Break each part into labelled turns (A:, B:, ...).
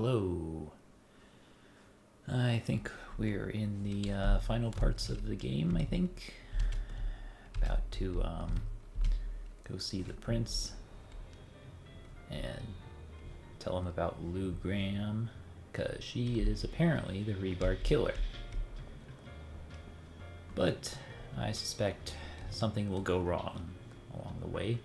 A: Hello. I think we're in the final parts of the game, I think. About to go see the prince and tell him about Lou Graham, because she is apparently the rebar killer. But I suspect something will go wrong along the way.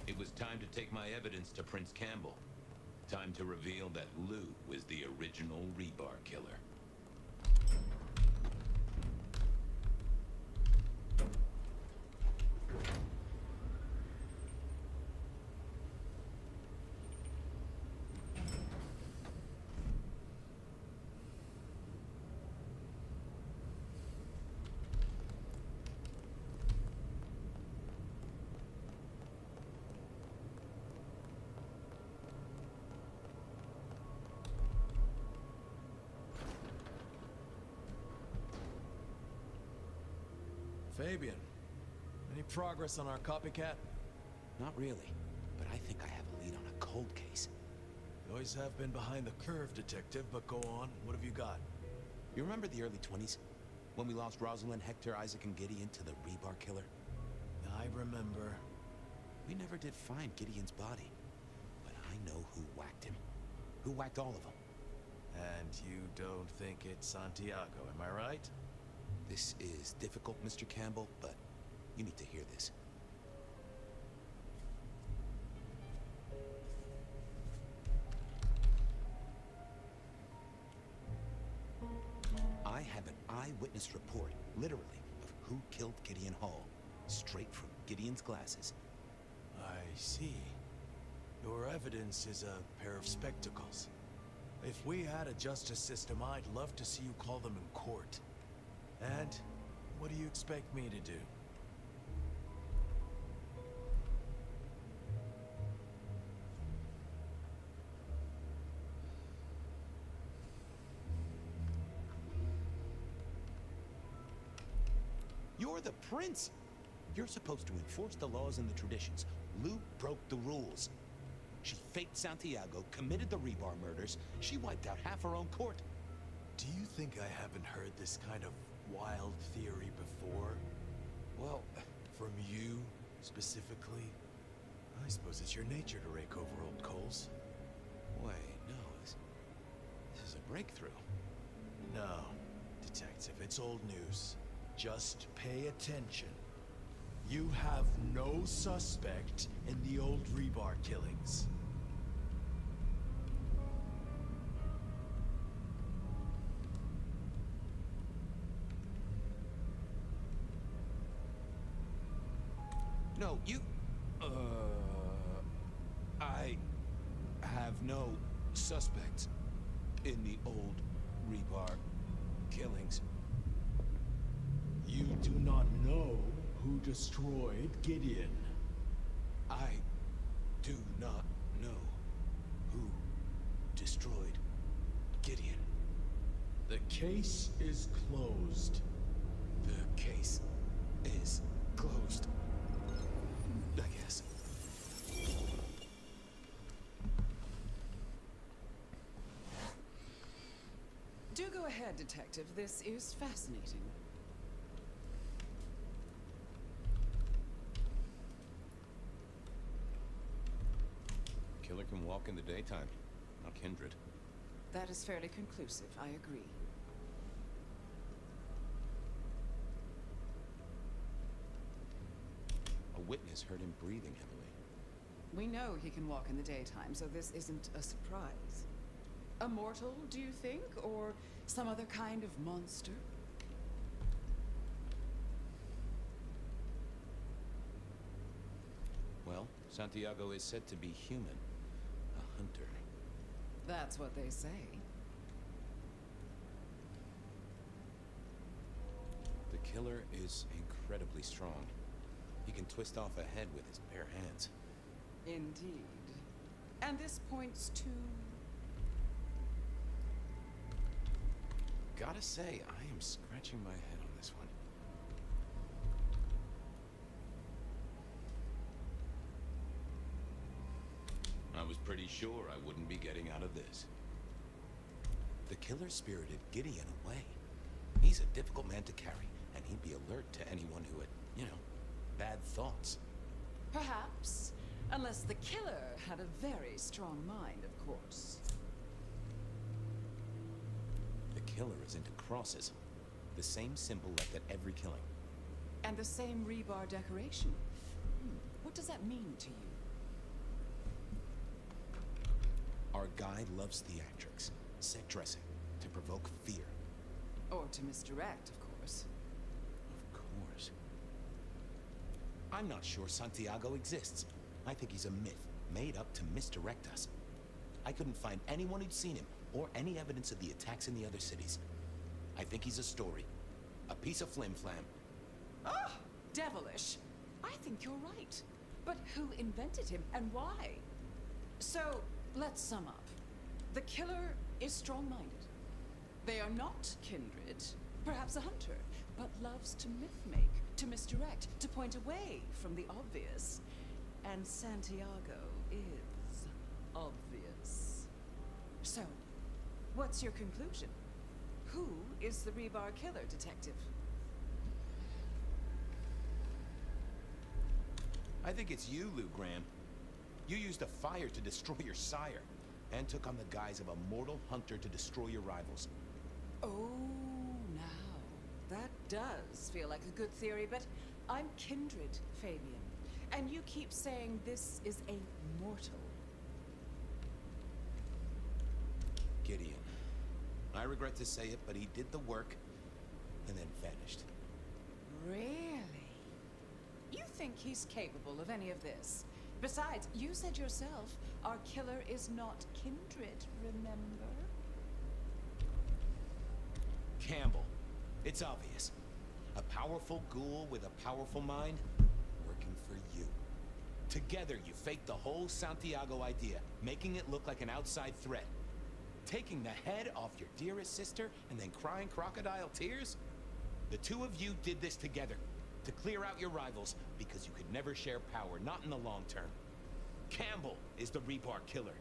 B: It was time to take my evidence to Prince Campbell. Time to reveal that Lou was the original rebar killer.
C: Fabian, any progress on our copycat?
D: Not really, but I think I have a lead on a cold case.
C: You always have been behind the curve, detective, but go on. What have you got?
D: You remember the early 20s? When we lost Rosalind, Hector, Isaac, and Gideon to the rebar killer?
C: I remember.
D: We never did find Gideon's body, but I know who whacked him. Who whacked all of them.
C: And you don't think it's Santiago, am I right?
D: This is difficult, Mr. Campbell, but you need to hear this. I have an eyewitness report, literally, of who killed Gideon Hall, straight from Gideon's glasses.
C: I see. Your evidence is a pair of spectacles. If we had a justice system, I'd love to see you call them in court. And what do you expect me to do?
D: You're the prince! You're supposed to enforce the laws and the traditions. Lou broke the rules. She faked Santiago, committed the rebar murders. She wiped out half her own court.
C: Do you think I haven't heard this kind of wild theory before?
D: Well,
C: from you, specifically? I suppose it's your nature to rake over old coals.
D: wait, no, this is a breakthrough.
C: No, detective, it's old news. Just pay attention. You have no suspect in the old rebar killings.
D: No, you... I have no suspects in the old rebar killings.
C: You do not know who destroyed Gideon.
D: I do not know who destroyed Gideon.
C: The case is closed.
D: The case is closed. I guess.
E: Do go ahead, Detective. This is fascinating.
B: Killer can walk in the daytime, not Kindred.
E: That is fairly conclusive, I agree.
D: witness heard him breathing heavily.
E: We know he can walk in the daytime, so this isn't a surprise. A mortal, do you think? Or some other kind of monster?
D: Well, Santiago is said to be human. A hunter.
E: That's what they say.
D: The killer is incredibly strong. He can twist off a head with his bare hands.
E: Indeed. And this points to...
D: Gotta say, I am scratching my head on this one.
B: I was pretty sure I wouldn't be getting out of this.
D: The killer spirited Gideon away. He's a difficult man to carry, and he'd be alert to anyone who had, bad thoughts.
E: Perhaps. Unless the killer had a very strong mind, of course.
D: The killer is into crosses. The same symbol left at every killing.
E: And the same rebar decoration. What does that mean to you?
D: Our guy loves theatrics, set dressing, to provoke fear.
E: Or to misdirect, of course.
D: Of course. I'm not sure Santiago exists. I think he's a myth, made up to misdirect us. I couldn't find anyone who'd seen him, or any evidence of the attacks in the other cities. I think he's a story. A piece of flim-flam.
E: Oh, devilish. I think you're right. But who invented him, and why? So, let's sum up. The killer is strong-minded. They are not kindred, perhaps a hunter, but loves to myth-make, to misdirect, to point away from the obvious. And Santiago is obvious. So, what's your conclusion? Who is the rebar killer, Detective?
D: I think it's you, Lou Graham. You used a fire to destroy your sire, and took on the guise of a mortal hunter to destroy your rivals.
E: Oh, now, that does feel like a good theory, but I'm kindred, Fabian. And you keep saying this is a mortal.
D: Gideon. I regret to say it, but he did the work, and then vanished.
E: Really? You think he's capable of any of this? Besides, you said yourself, our killer is not kindred, remember?
D: Campbell. It's obvious. A powerful ghoul with a powerful mind, working for you. Together, you faked the whole Santiago idea, making it look like an outside threat. Taking the head off your dearest sister and then crying crocodile tears? The two of you did this together, to clear out your rivals, because you could never share power, not in the long term. Campbell is the rebar killer,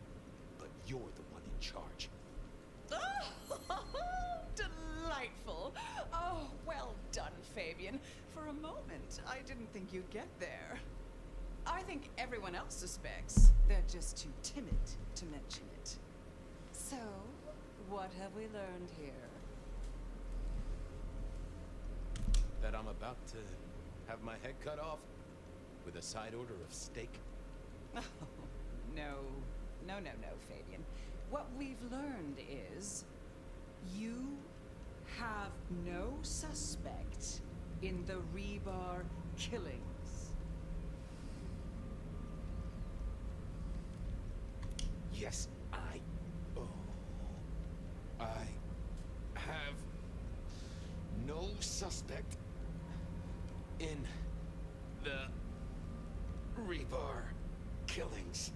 D: but you're the one in charge.
E: Oh, delightful. Oh, well done, Fabian. For a moment, I didn't think you'd get there. I think everyone else suspects. They're just too timid to mention it. So, what have we learned here?
D: That I'm about to have my head cut off with a side order of steak.
E: Oh, no, Fabian. What we've learned is you have no suspect in the rebar killings.
D: Yes, I have no suspect in the rebar killings.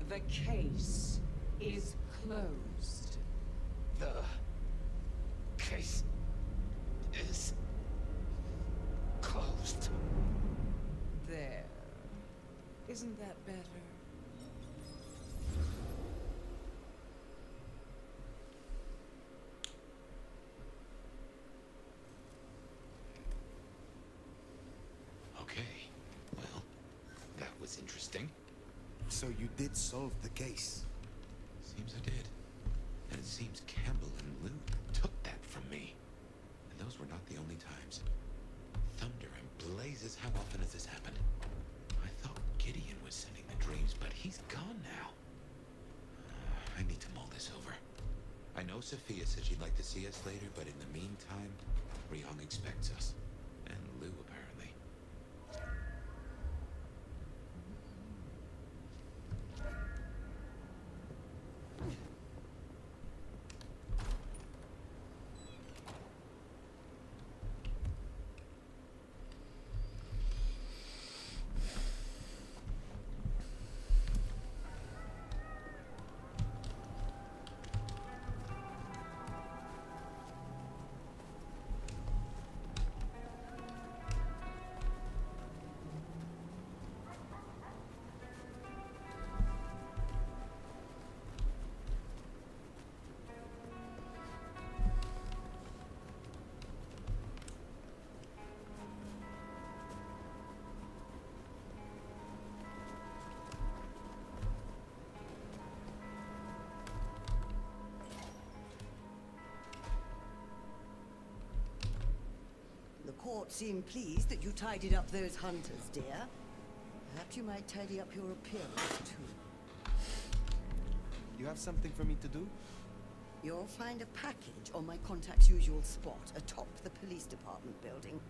E: The case is closed.
D: The case is closed.
E: There. Isn't that better?
B: Okay, well, that was interesting.
C: So you did solve the case.
B: Seems I did. And it seems Campbell and Lou took that from me. And those were not the only times. thunder and blazes, how often has this happened? I thought Gideon was sending the dreams, but he's gone now. I need to mull this over. I know Sophia said she'd like to see us later, but in the meantime, Rihong expects us. And Lou, apparently.
F: The court seemed pleased that you tidied up those hunters, dear. Perhaps you might tidy up your appearance, too.
C: You have something for me to do?
F: You'll find a package on my contact's usual spot, atop the police department building.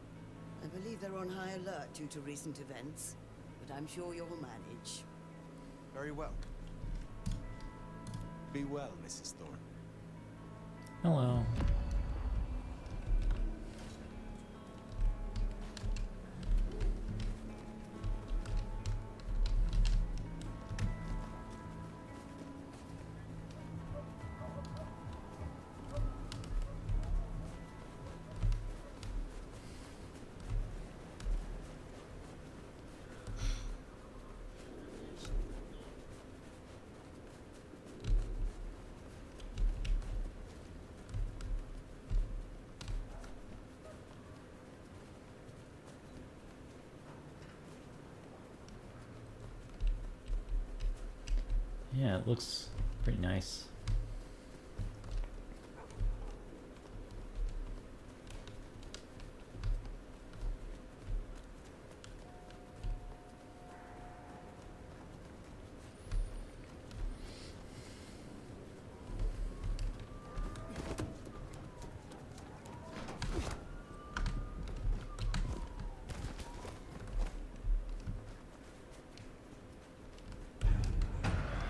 F: I believe they're on high alert due to recent events, but I'm sure you'll manage.
C: Very well. Be well, Mrs. Thorne.
A: Hello. Yeah, it looks pretty nice.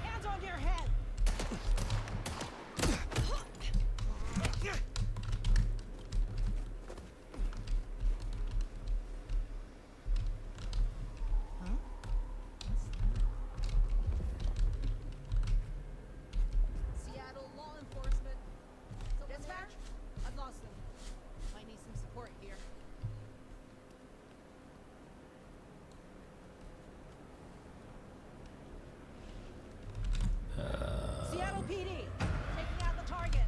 E: Hands on your head!
G: Seattle law enforcement. Dispatch? I've lost them. Might need some support here. Seattle PD, taking out the target.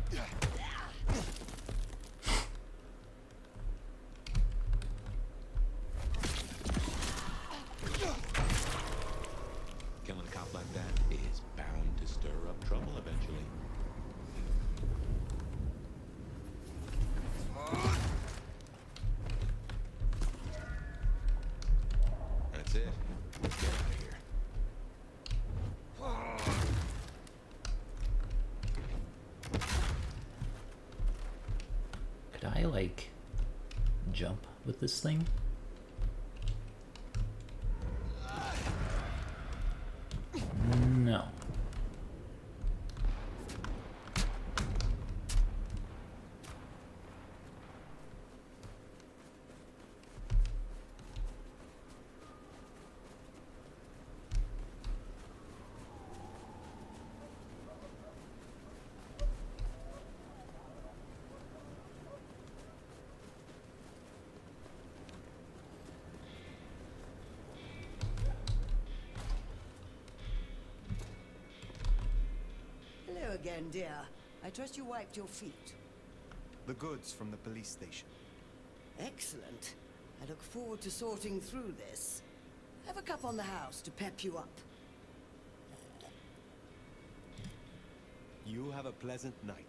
B: Killing a cop like that is bound to stir up trouble eventually. That's it. Let's get out of here.
A: Could I, like, jump with this thing? No.
F: Hello again, dear. I trust you wiped your feet.
C: The goods from the police station.
F: Excellent. I look forward to sorting through this. Have a cup on the house to pep you up.
C: You have a pleasant night.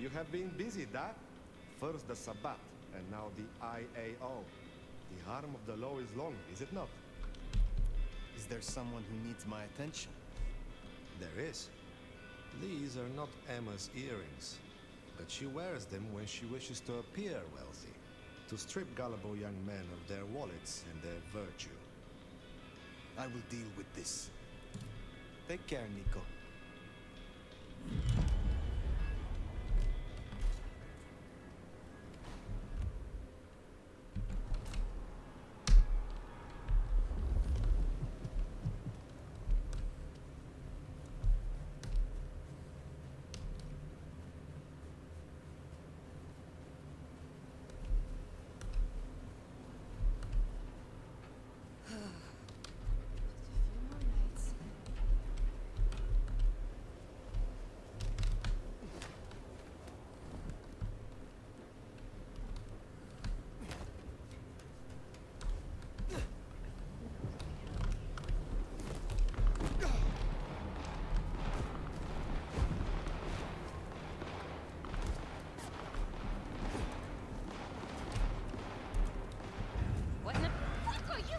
H: you have been busy, da? First the Sabbat, and now the IAO. The arm of the law is long, is it not?
C: Is there someone who needs my attention?
H: There is. These are not Emma's earrings, but she wears them when she wishes to appear wealthy, to strip gullible young men of their wallets and their virtue.
C: I will deal with this. Take care, Nico.
G: What in the fuck are you?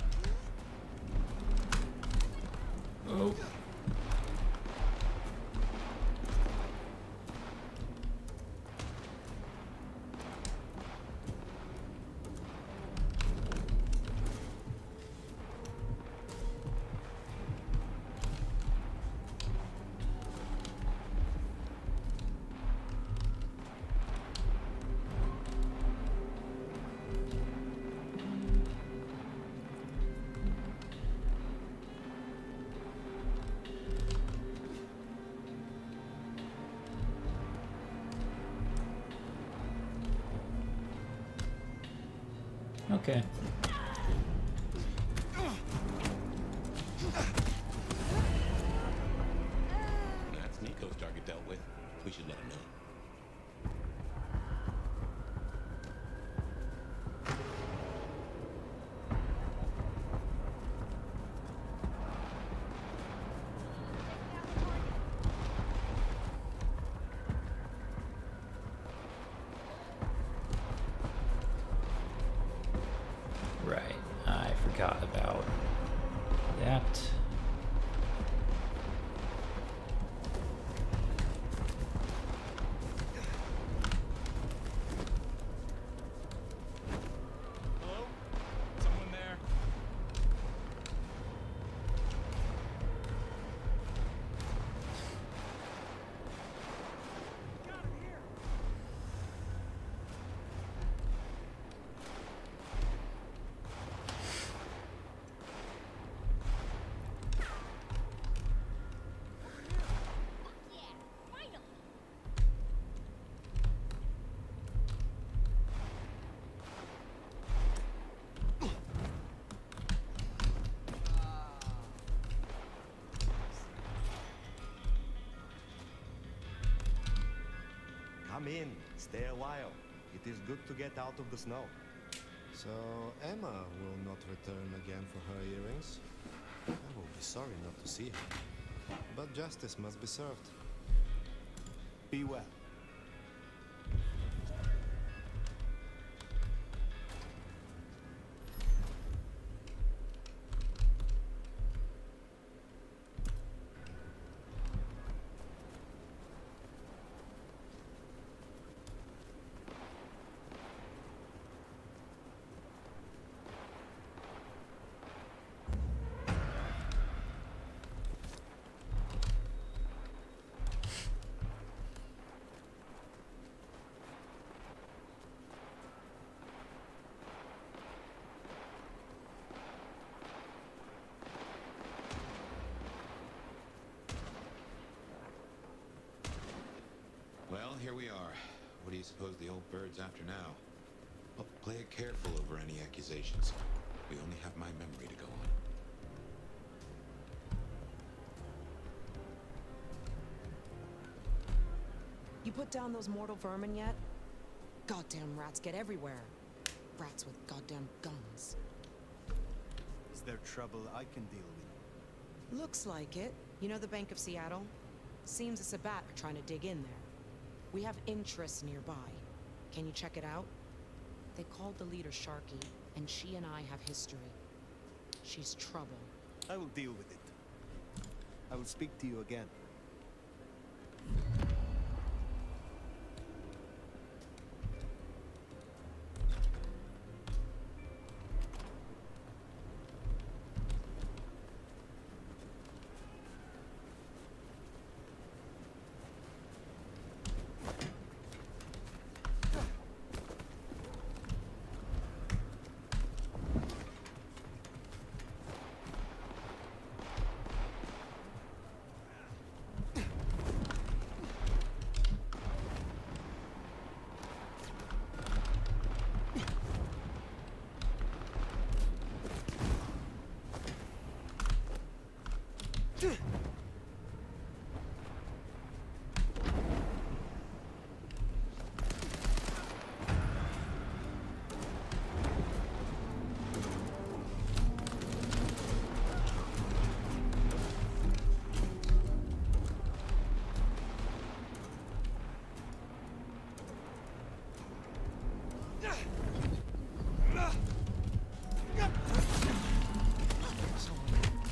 A: Oh. Okay.
B: That's Nico's target dealt with. We should let him know.
A: Right. I forgot about that.
D: Hello? Someone there? Got him here.
G: Yeah, finally.
H: Come in, stay a while. It is good to get out of the snow. So, Emma will not return again for her earrings? I will be sorry not to see her. But justice must be served.
C: Be well.
B: Well, here we are. What do you suppose the old bird's after now? Well, play it careful over any accusations. We only have my memory to go on.
I: You put down those mortal vermin yet? Goddamn rats get everywhere. Rats with goddamn guns.
C: Is there trouble I can deal with?
I: Looks like it. You know the Bank of Seattle? Seems a Sabbat are trying to dig in there. We have interests nearby. Can you check it out? They called the leader Sharky, and she and I have history. She's trouble.
C: I will deal with it. I will speak to you again.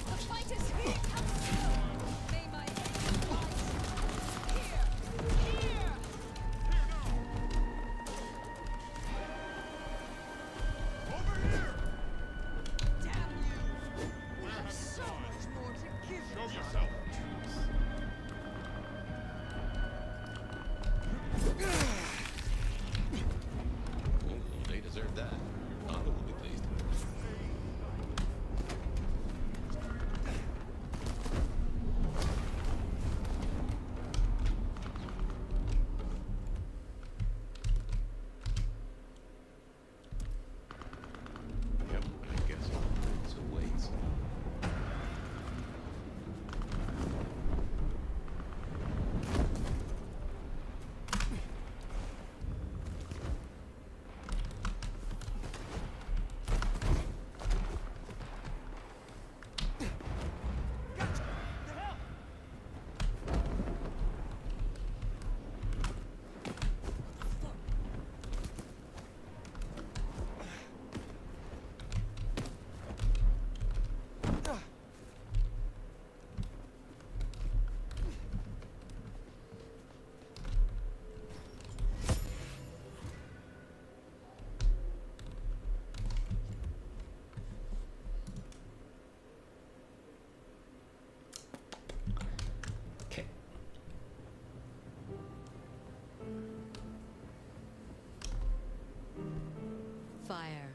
E: The fight is here! May my aim rise here! Here! Damn you! We have so much more to give you.
B: They deserve that. Honda will be pleased. Yep, I guess so. Waits.
A: Okay.
J: Fire.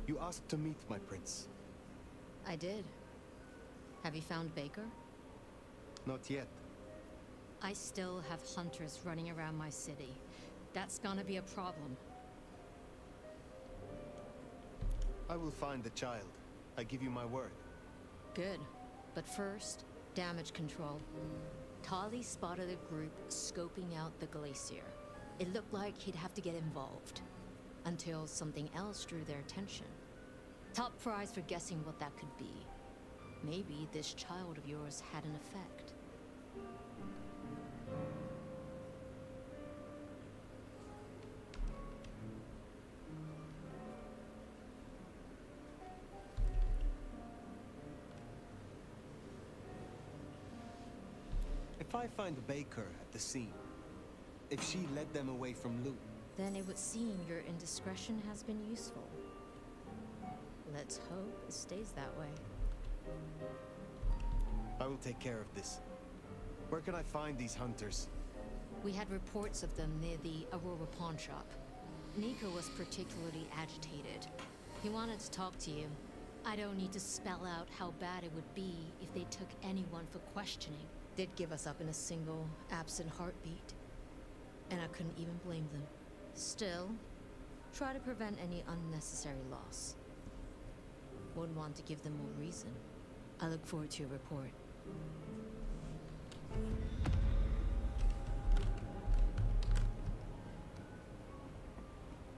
C: You asked to meet my prince.
J: I did. Have you found Baker?
C: Not yet.
J: I still have hunters running around my city. That's gonna be a problem.
C: I will find the child. I give you my word.
J: Good. But first, damage control. Tali spotted a group scoping out the glacier. It looked like he'd have to get involved. Until something else drew their attention. Top prize for guessing what that could be. Maybe this child of yours had an effect.
C: If I find Baker at the scene, if she led them away from loot,
J: Then it would seem your indiscretion has been useful. Let's hope it stays that way.
C: I will take care of this. Where can I find these hunters?
J: We had reports of them near the Aurora pawn shop. Nico was particularly agitated. He wanted to talk to you. I don't need to spell out how bad it would be if they took anyone for questioning. They'd give us up in a single, absent heartbeat. And I couldn't even blame them. Still, try to prevent any unnecessary loss. Wouldn't want to give them more reason. I look forward to your report.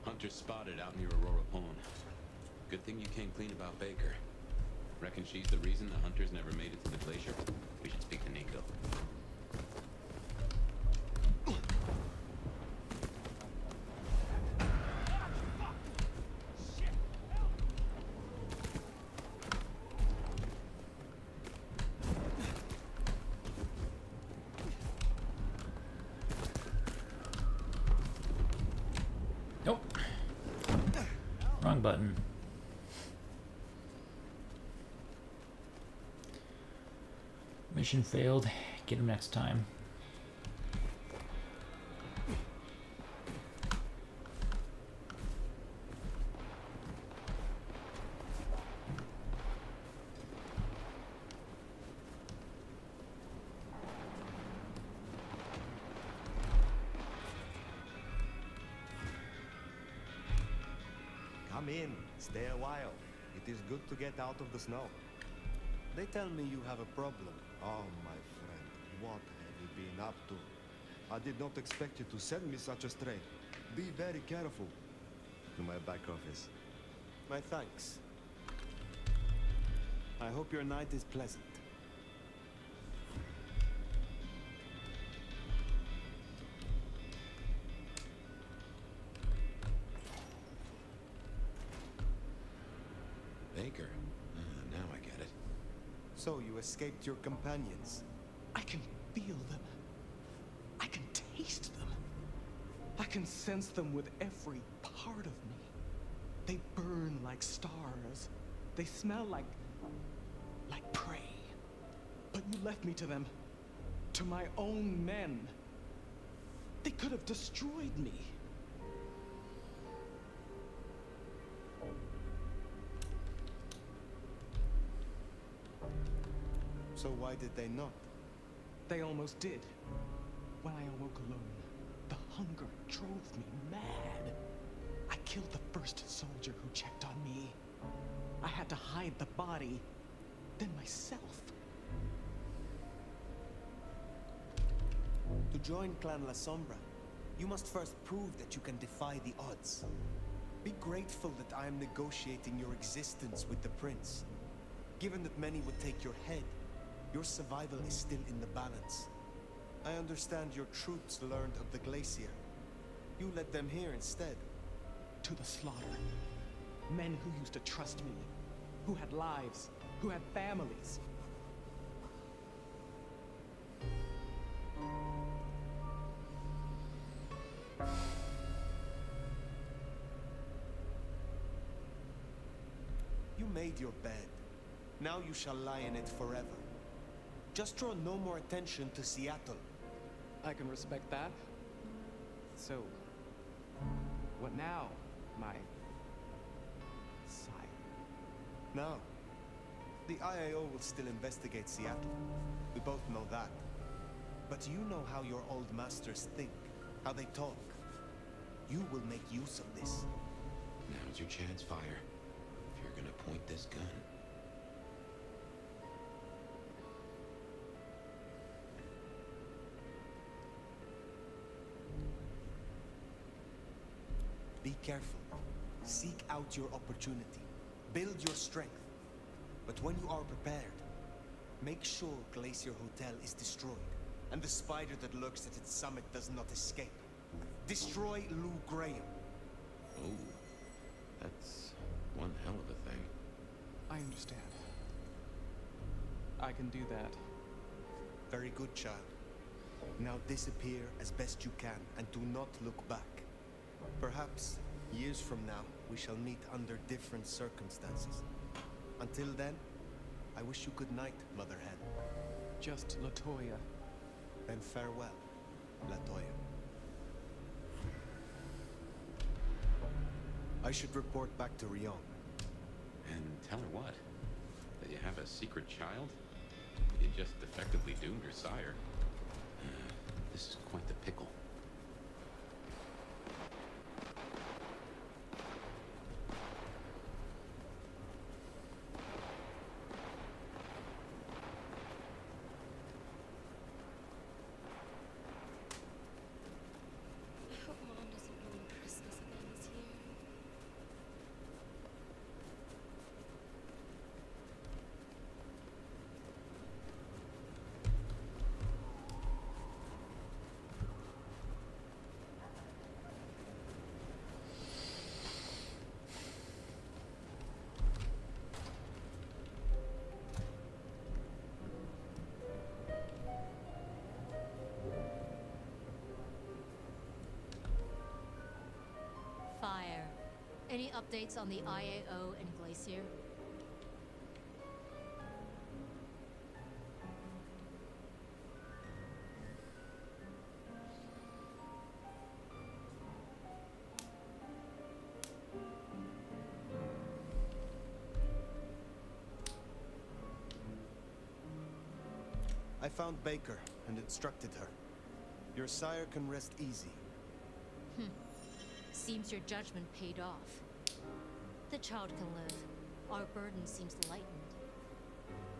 B: Hunter spotted out near Aurora Pawn. Good thing you came clean about Baker. Reckon she's the reason the hunters never made it to the glacier? We should speak to Nico.
A: wrong button. Mission failed. Get him next time.
H: Come in. Stay a while. It is good to get out of the snow.
C: They tell me you have a problem.
H: Oh, my friend, what have you been up to? I did not expect you to send me such a stray. Be very careful. To my back office.
C: My thanks. I hope your night is pleasant.
B: Baker. Now I get it.
C: So you escaped your companions.
D: I can feel them. I can taste them. I can sense them with every part of me. They burn like stars. They smell like prey. But you left me to them. To my own men. They could have destroyed me.
C: So why did they not?
D: They almost did. When I awoke alone, the hunger drove me mad. I killed the first soldier who checked on me. I had to hide the body, then myself.
C: To join Clan La Sombra, you must first prove that you can defy the odds. Be grateful that I am negotiating your existence with the prince. Given that many would take your head, your survival is still in the balance. I understand your troops learned of the glacier. You led them here instead.
D: To the slaughter. Men who used to trust me, who had lives, who had families.
C: You made your bed. Now you shall lie in it forever. Just draw no more attention to Seattle.
D: I can respect that. So, what now, my sire?
C: Now, the IAO will still investigate Seattle. We both know that. But you know how your old masters think, how they talk. You will make use of this.
B: Now's your chance, Fire. If you're gonna point this gun.
C: Be careful. Seek out your opportunity. Build your strength. But when you are prepared, make sure Glacier Hotel is destroyed, and the spider that lurks at its summit does not escape. Destroy Lou Graham.
B: Oh, that's one hell of a thing.
D: I understand. I can do that.
C: Very good, child. Now disappear as best you can, and do not look back. Perhaps, years from now, we shall meet under different circumstances. Until then, I wish you good night, Mother Hen.
D: Just Latoya.
C: Then farewell, Latoya. I should report back to Rion.
B: And tell her what? That you have a secret child? You just effectively doomed your sire. This is quite the pickle.
J: I hope Mom doesn't ruin Christmas again this year. Any updates on the IAO and Glacier?
C: I found Baker and instructed her. Your sire can rest easy.
J: Seems your judgment paid off. The child can live. Our burden seems lightened.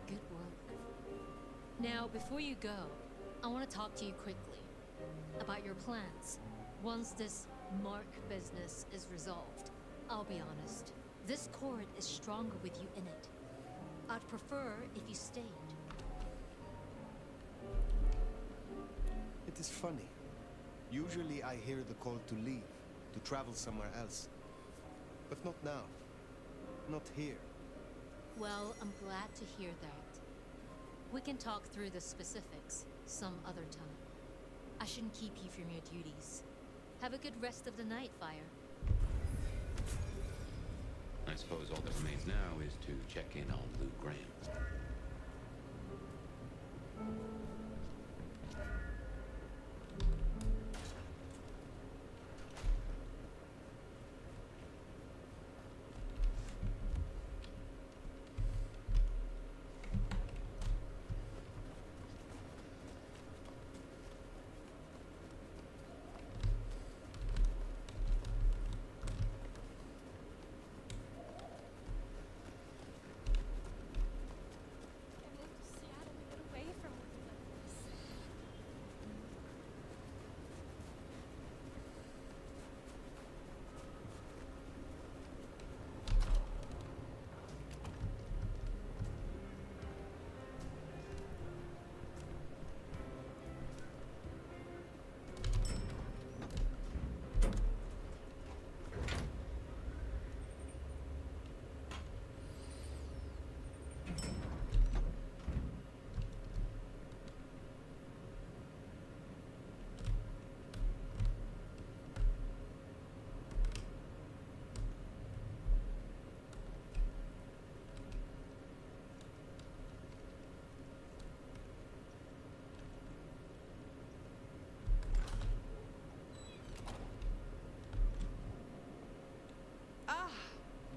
J: Good work. Now, before you go, I want to talk to you quickly about your plans. Once this Mark business is resolved, I'll be honest, this court is stronger with you in it. I'd prefer if you stayed.
C: It is funny. Usually I hear the call to leave, to travel somewhere else. But not now. Not here.
J: Well, I'm glad to hear that. We can talk through the specifics some other time. I shouldn't keep you from your duties. Have a good rest of the night, Fire.
B: I suppose all that remains now is to check in on Lou Graham.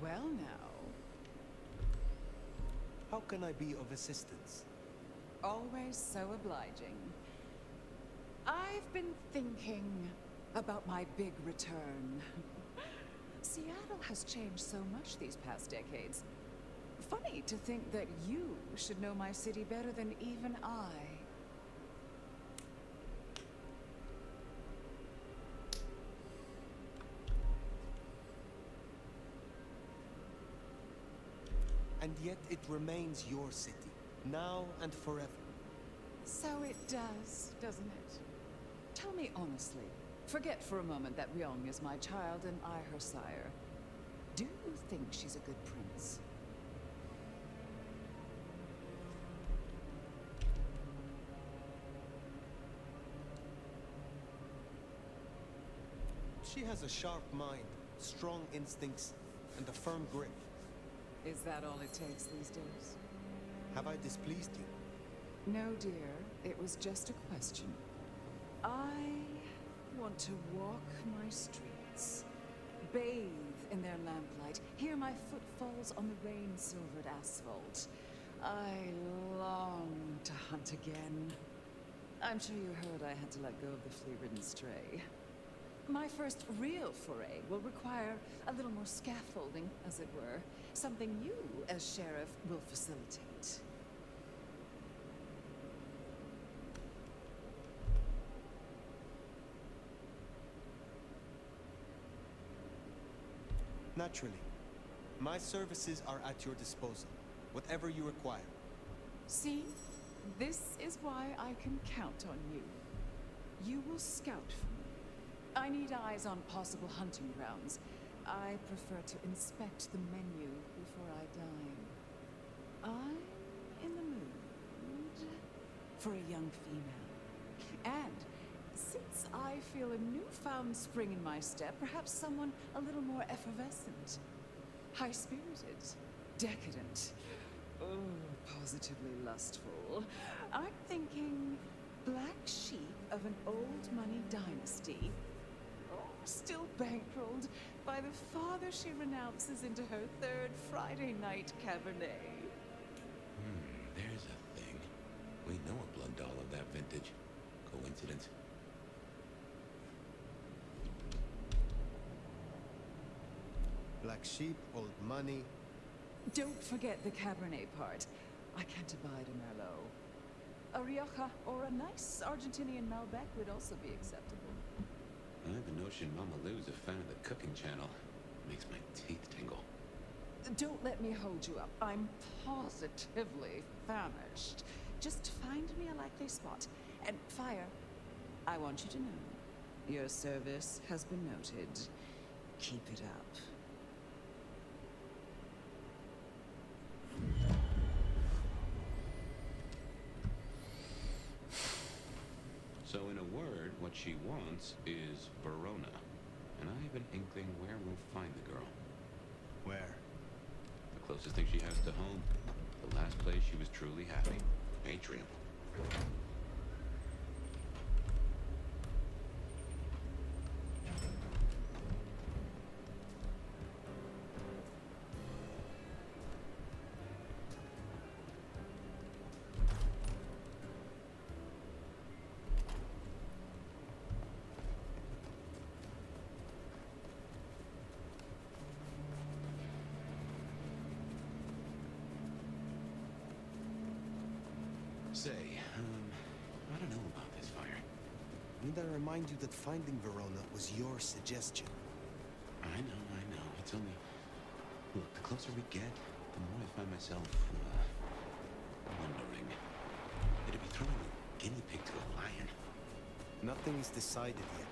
E: Well now,
C: How can I be of assistance?
E: always so obliging. I've been thinking about my big return. Seattle has changed so much these past decades. Funny to think that you should know my city better than even I.
C: And yet it remains your city, now and forever.
E: So it does, doesn't it? Tell me honestly, forget for a moment that Ryong is my child and I her sire. Do you think she's a good prince?
C: She has a sharp mind, strong instincts, and a firm grip.
E: Is that all it takes these days?
C: Have I displeased you?
E: No, dear. It was just a question. I want to walk my streets, bathe in their lamplight, hear my footfalls on the rain-silvered asphalt. I long to hunt again. I'm sure you heard I had to let go of the flea-ridden stray. My first real foray will require a little more scaffolding, as it were. Something you, as sheriff, will facilitate.
C: Naturally. My services are at your disposal. Whatever you require.
E: See? This is why I can count on you. You will scout for me. I need eyes on possible hunting grounds. I prefer to inspect the menu before I dine. I'm in the mood for a young female. And since I feel a newfound spring in my step, perhaps someone a little more effervescent. High-spirited. Decadent. Oh, positively lustful. I'm thinking black sheep of an old money dynasty. Oh, still bankrolled by the father she renounces into her third Friday night Cabernet.
B: There's a thing. We know a blood doll of that vintage. Coincidence?
H: Black sheep, old money.
E: Don't forget the Cabernet part. I can't abide a Merlot. A Rioja or a nice Argentinian Malbec would also be acceptable.
B: The notion Mama Lou's a fan of the cooking channel makes my teeth tingle.
E: Don't let me hold you up. I'm positively famished. Just find me a likely spot. And Fire, I want you to know, your service has been noted. Keep it up.
B: So in a word, what she wants is Verona. And I have an inkling where we'll find the girl.
C: Where?
B: The closest thing she has to home. The last place she was truly happy. Atrium. Say, I don't know about this fire.
C: Need I remind you that finding Verona was your suggestion?
B: I know. It's only... Look, the closer we get, the more I find myself, wondering. It'd be throwing a guinea pig to a lion.
C: Nothing is decided yet.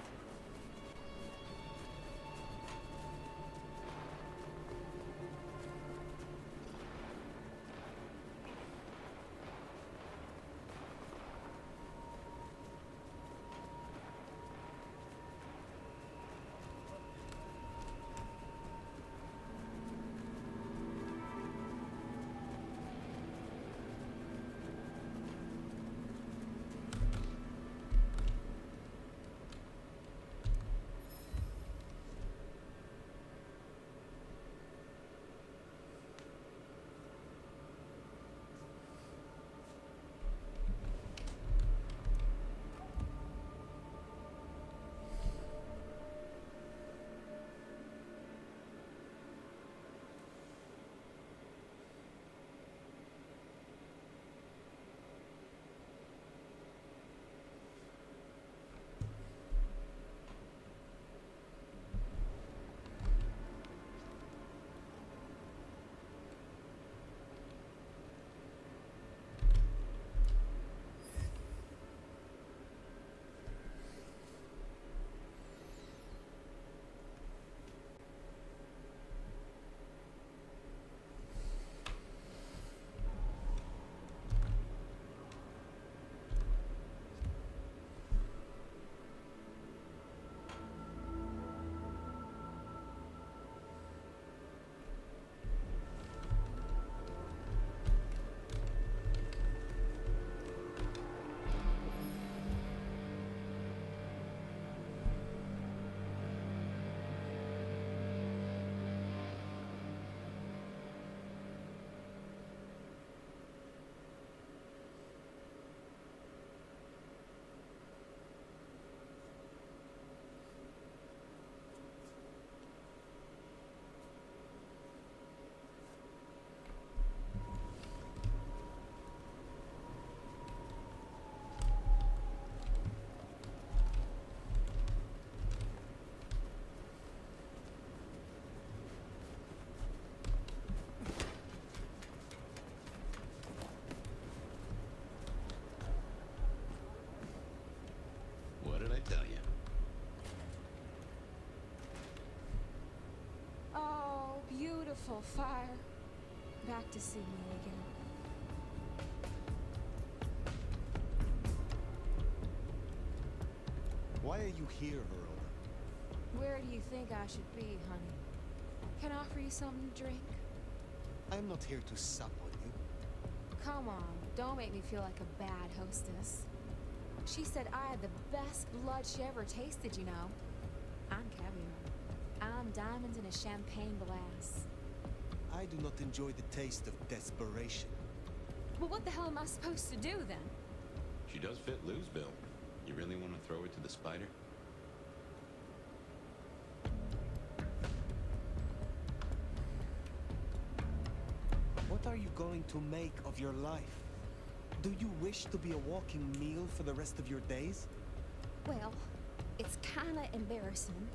B: What did I tell you?
J: Oh, beautiful Fire. Back to see me again.
C: Why are you here, Verona?
G: Where do you think I should be, honey? Can I offer you something to drink?
C: I'm not here to sup on you.
G: Come on, don't make me feel like a bad hostess. She said I had the best blood she ever tasted, you know. I'm caviar. I'm diamonds in a champagne glass.
C: I do not enjoy the taste of desperation.
G: Well, what the hell am I supposed to do then?
B: She does fit Lou's bill. You really want to throw her to the spider?
C: What are you going to make of your life? Do you wish to be a walking meal for the rest of your days?
G: Well, it's kinda embarrassing,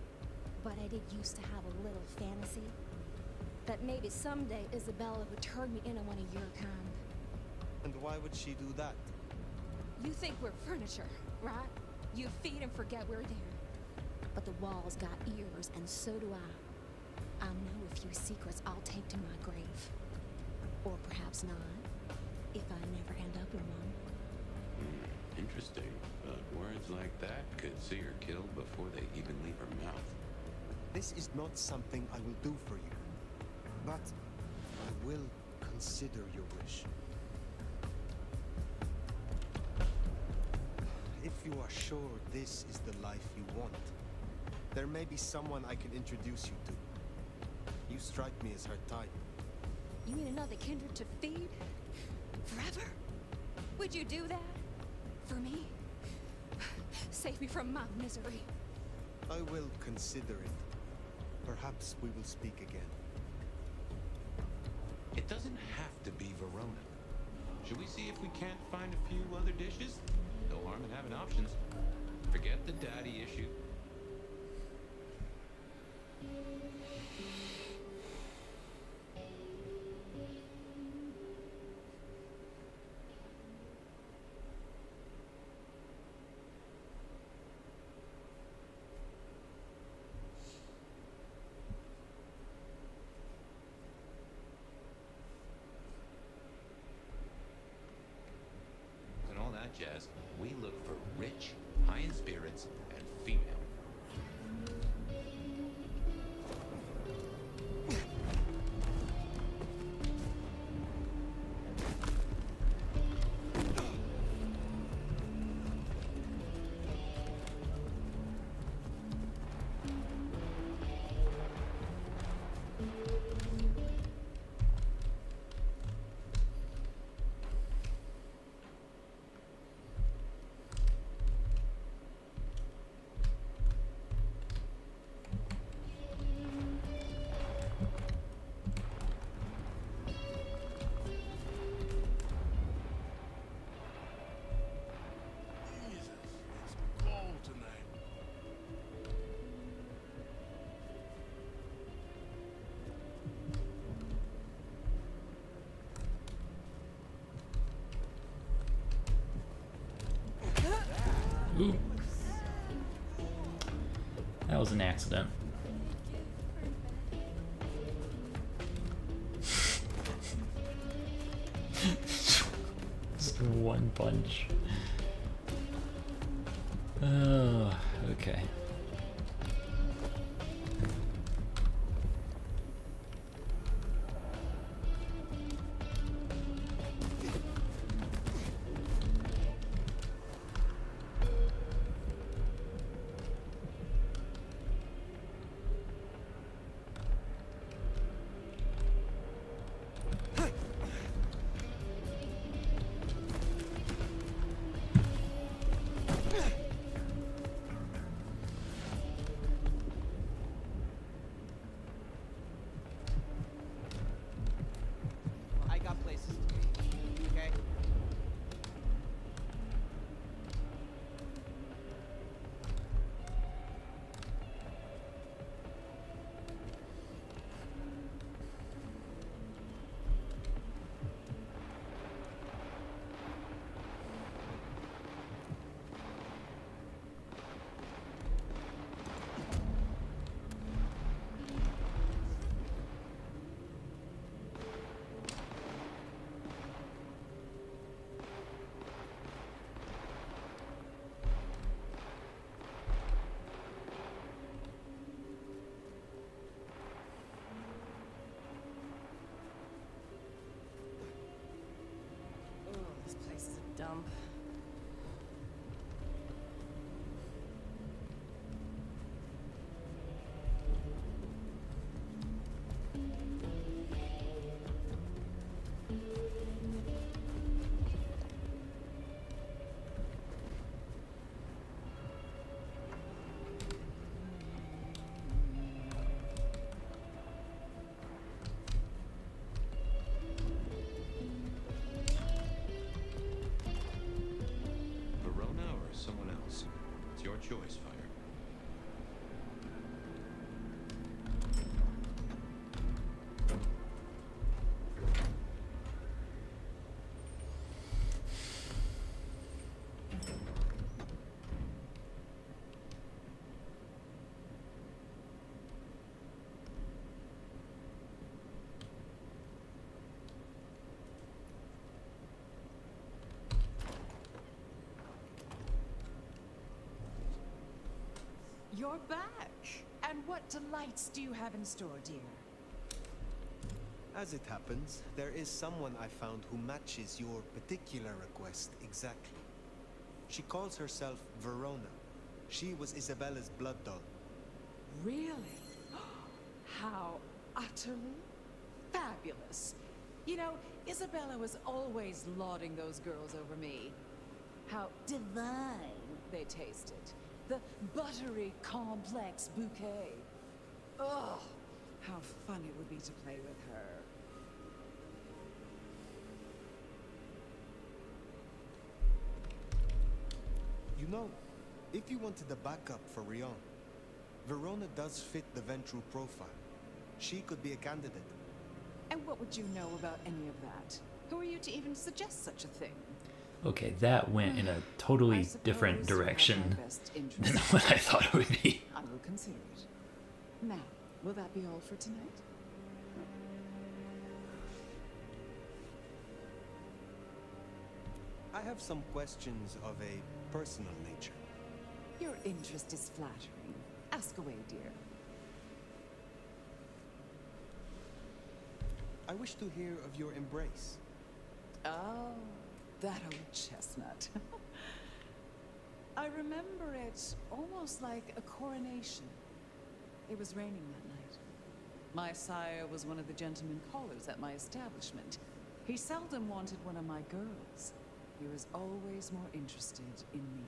G: but I did used to have a little fantasy that maybe someday Isabella would turn me into one of your kind.
C: And why would she do that?
G: You think we're furniture, right? You feed and forget we're there. But the walls got ears, and so do I. I know a few secrets I'll take to my grave. Or perhaps not, if I never end up in one.
B: Interesting. But words like that could see her killed before they even leave her mouth.
C: This is not something I will do for you. But I will consider your wish. If you are sure this is the life you want, there may be someone I can introduce you to. You strike me as her type.
G: You mean another kindred to feed? Forever? Would you do that? For me? Save me from my misery.
C: I will consider it. Perhaps we will speak again.
B: It doesn't have to be Verona. Should we see if we can't find a few other dishes? No harm in having options. Forget the daddy issue. And all that jazz, we look for rich, high in spirits, and female.
C: Jesus, it's cold tonight.
A: Ooh. That was an accident. Just one punch. Oh, okay.
F: dump.
B: Verona or someone else? It's your choice, Fire.
E: You're back! And what delights do you have in store, dear?
C: As it happens, there is someone I found who matches your particular request exactly. She calls herself Verona. She was Isabella's blood doll.
E: Really? How utterly fabulous. You know, Isabella was always lauding those girls over me. How divine they tasted. The buttery, complex bouquet. Oh, how fun it would be to play with her.
C: You know, if you wanted a backup for Rion, Verona does fit the Ventru profile. She could be a candidate.
E: And what would you know about any of that? Who are you to even suggest such a thing?
A: Okay, that went in a totally
E: I
A: different
E: suppose you have my
A: direction
E: best
A: than
E: interests.
A: what I thought it would be.
E: I will consider it. Now, will that be all for tonight?
C: I have some questions of a personal nature.
E: Your interest is flattering. Ask away, dear.
C: I wish to hear of your embrace.
E: Oh, that old chestnut. I remember it almost like a coronation. It was raining that night. My sire was one of the gentlemen callers at my establishment. He seldom wanted one of my girls. He was always more interested in me.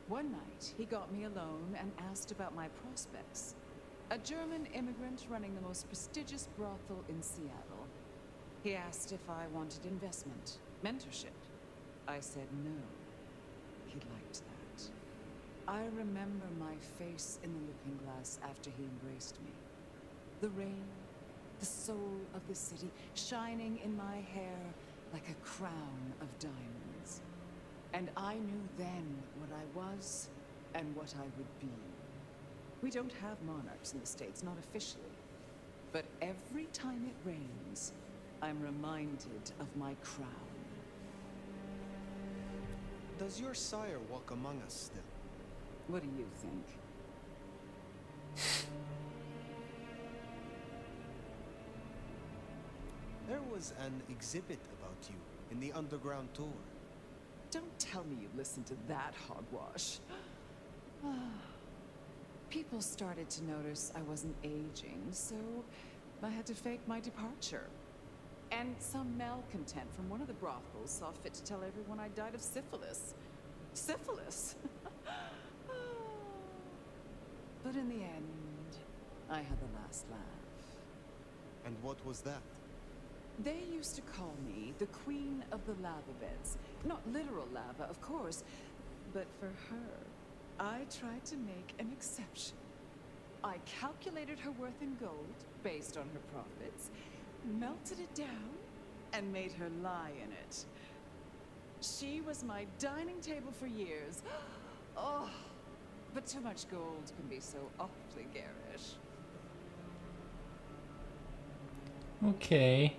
E: One night, he got me alone and asked about my prospects. A German immigrant running the most prestigious brothel in Seattle. He asked if I wanted investment, mentorship. I said no. He liked that. I remember my face in the looking glass after he embraced me. The rain, the soul of the city, shining in my hair like a crown of diamonds. And I knew then what I was and what I would be. We don't have monarchs in the States, not officially. But every time it rains, I'm reminded of my crown.
C: Does your sire walk among us still?
E: What do you think?
C: There was an exhibit about you in the underground tour.
E: Don't tell me you listened to that hogwash. People started to notice I wasn't aging, so I had to fake my departure. And some malcontent from one of the brothels saw fit to tell everyone I died of syphilis. Syphilis? But in the end, I had the last laugh.
C: And what was that?
E: They used to call me the Queen of the Lava Beds. Not literal lava, of course, but for her, I tried to make an exception. I calculated her worth in gold, based on her profits, melted it down, and made her lie in it. She was my dining table for years. Oh, but too much gold can be so awfully garish.
A: Okay.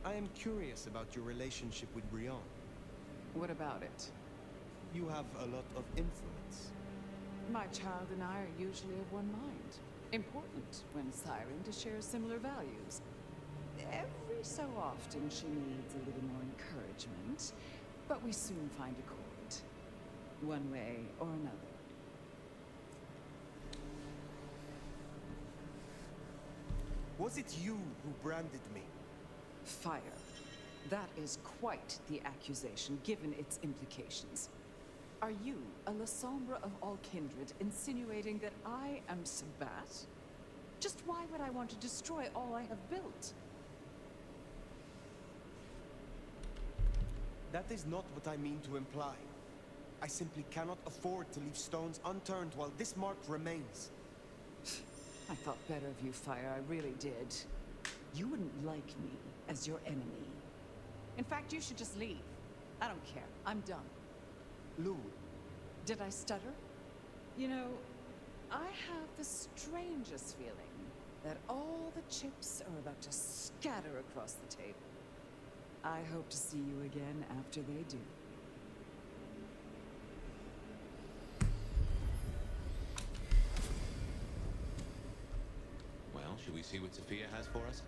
C: I am curious about your relationship with Rion.
E: What about it?
C: You have a lot of influence.
E: My child and I are usually of one mind. Important when siring to share similar values. Every so often she needs a little more encouragement, but we soon find accord, one way or another.
C: Was it you who branded me?
E: Fire. That is quite the accusation, given its implications. Are you, a La Sombre of all kindred, insinuating that I am Sabat? Just why would I want to destroy all I have built?
C: That is not what I mean to imply. I simply cannot afford to leave stones unturned while this mark remains.
E: I thought better of you, Fire, I really did. You wouldn't like me as your enemy. In fact, you should just leave. I don't care. I'm done.
C: Lou,
E: Did I stutter? You know, I have the strangest feeling that all the chips are about to scatter across the table. I hope to see you again after they do.
B: Well, should we see what Sophia has for us?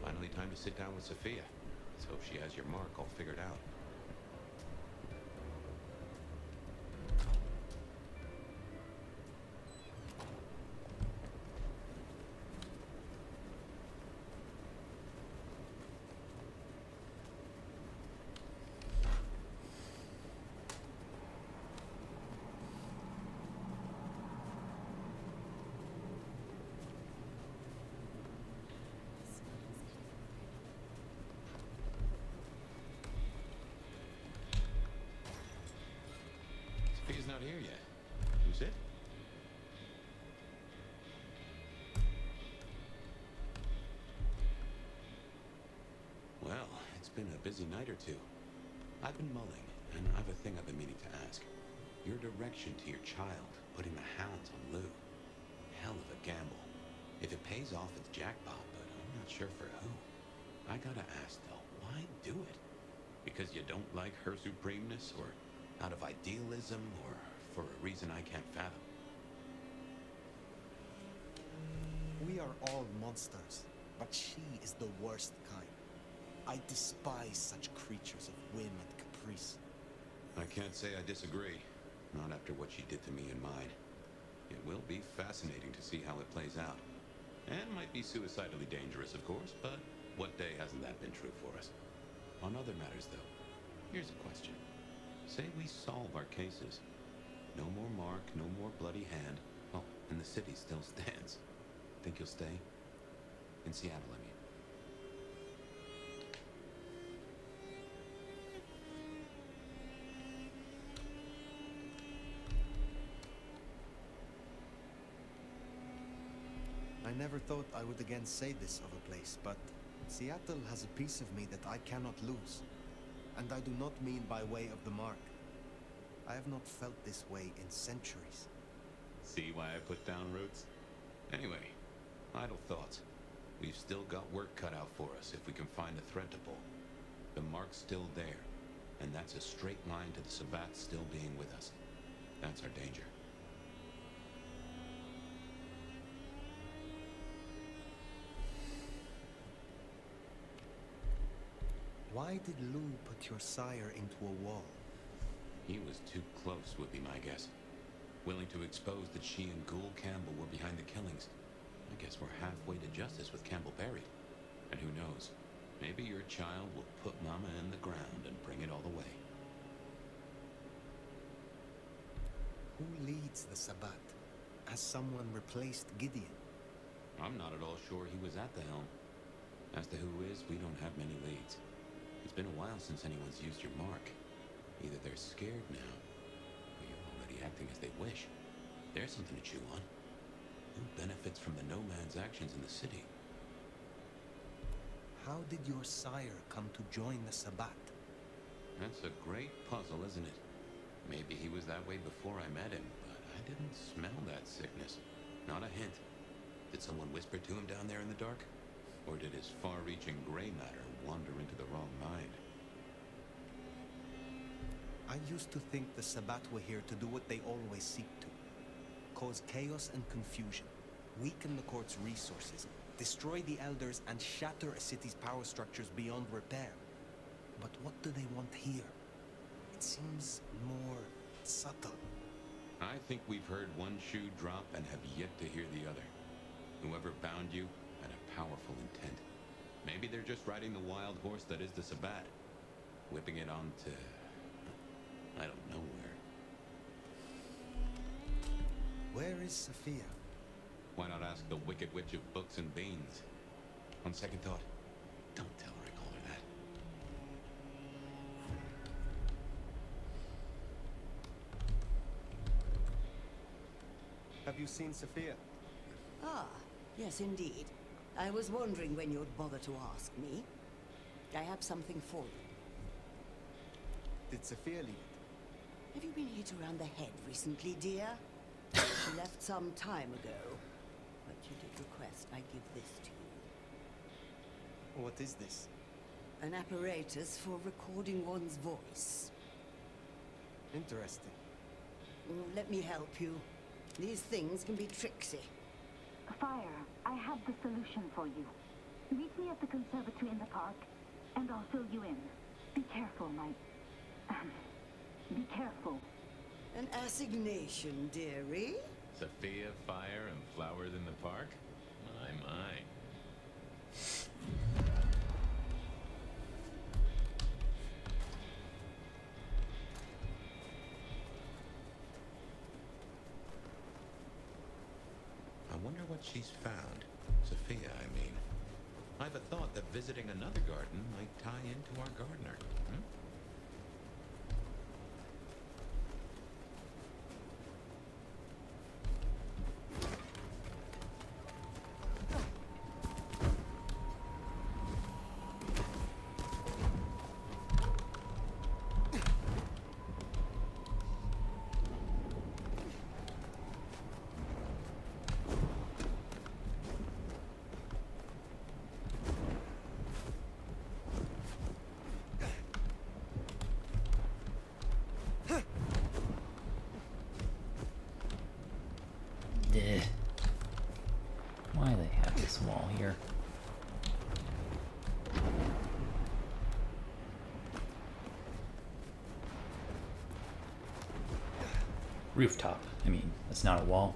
B: Finally time to sit down with Sophia. Let's hope she has your mark all figured out. Sophia's not here yet. Who's it? Well, it's been a busy night or two. I've been mulling, and I've a thing I've been meaning to ask. Your direction to your child, putting the hounds on Lou. Hell of a gamble. If it pays off, it's jackpot, but I'm not sure for who. I gotta ask, though, why do it? Because you don't like her supremeness, or out of idealism, or for a reason I can't fathom?
C: we are all monsters, but she is the worst kind. I despise such creatures of whim and caprice.
B: I can't say I disagree. Not after what she did to me and mine. It will be fascinating to see how it plays out. And might be suicidally dangerous, of course, but what day hasn't that been true for us? On other matters, though, here's a question. Say we solve our cases. No more Mark, no more bloody hand. Oh, and the city still stands. Think you'll stay? In Seattle, I mean.
H: I never thought I would again say this of a place, but Seattle has a piece of me that I cannot lose. And I do not mean by way of the mark. I have not felt this way in centuries.
B: See why I put down roots? Anyway, idle thoughts. We've still got work cut out for us if we can find a thread to pull. The mark's still there, and that's a straight line to the Sabbats still being with us. That's our danger.
H: Why did Lou put your sire into a wall?
B: He was too close, would be my guess. Willing to expose that she and Ghoul Campbell were behind the killings. I guess we're halfway to justice with Campbell buried. And who knows, maybe your child will put Mama in the ground and bring it all the way.
H: Who leads the Sabbat? Has someone replaced Gideon?
B: I'm not at all sure he was at the helm. As to who is, we don't have many leads. It's been a while since anyone's used your mark. Either they're scared now, or you're already acting as they wish. There's something to chew on. Who benefits from the nomad's actions in the city?
H: How did your sire come to join the Sabbat?
B: That's a great puzzle, isn't it? Maybe he was that way before I met him, but I didn't smell that sickness. Not a hint. Did someone whisper to him down there in the dark? Or did his far-reaching gray matter wander into the wrong mind?
K: I used to think the Sabbat were here to do what they always seek to. Cause chaos and confusion, weaken the court's resources, destroy the elders, and shatter a city's power structures beyond repair. But what do they want here? It seems more subtle.
B: I think we've heard one shoe drop and have yet to hear the other. Whoever bound you had a powerful intent. Maybe they're just riding the wild horse that is the Sabbat, whipping it onto... I don't know where.
K: Where is Sophia?
B: Why not ask the Wicked Witch of Books and Beans? On second thought, don't tell her I call her that.
K: Have you seen Sophia?
F: Ah, yes indeed. I was wondering when you'd bother to ask me. I have something for you.
K: Did Sophia leave it?
F: Have you been hit around the head recently, dear? She left some time ago. But you did request I give this to you.
K: What is this?
F: An apparatus for recording one's voice.
K: Interesting.
F: Let me help you. These things can be tricksy.
L: Fire, I have the solution for you. Meet me at the conservatory in the park, and I'll fill you in. Be careful, be careful.
F: An assignation, dearie?
B: Sophia, fire, and flowers in the park? My. I wonder what she's found. Sophia, I mean. I've a thought that visiting another garden might tie into our gardener.
A: Why they have this wall here? Rooftop. I mean, that's not a wall.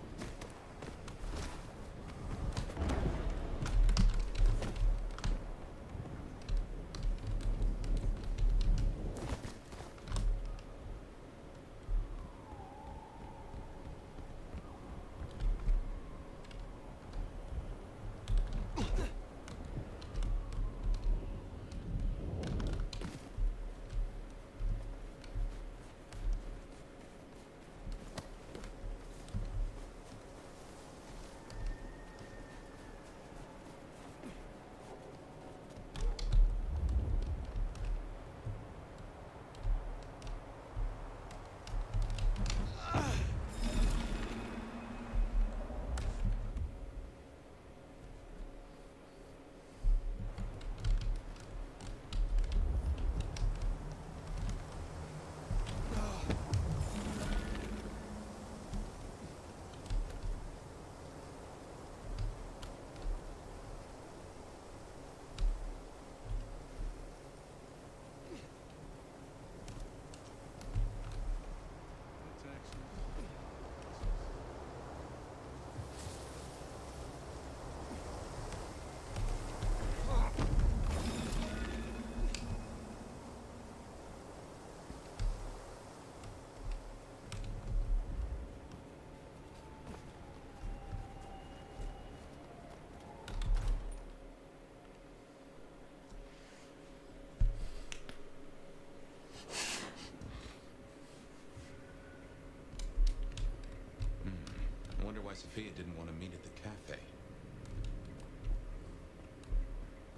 B: Why Sophia didn't want to meet at the cafe.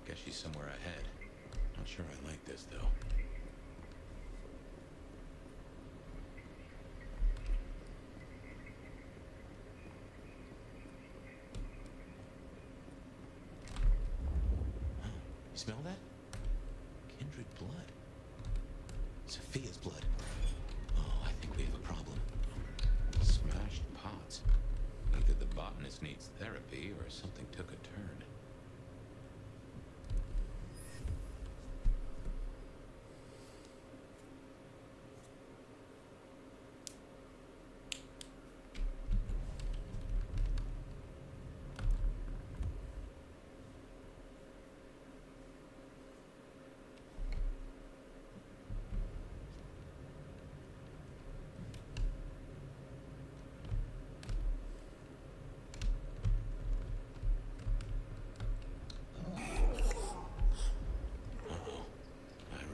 B: Guess she's somewhere ahead. Not sure I like this, though. smell that? Kindred blood. Sophia's blood. Oh, I think we have a problem. Smashed pots. Either the botanist needs therapy or something took a turn.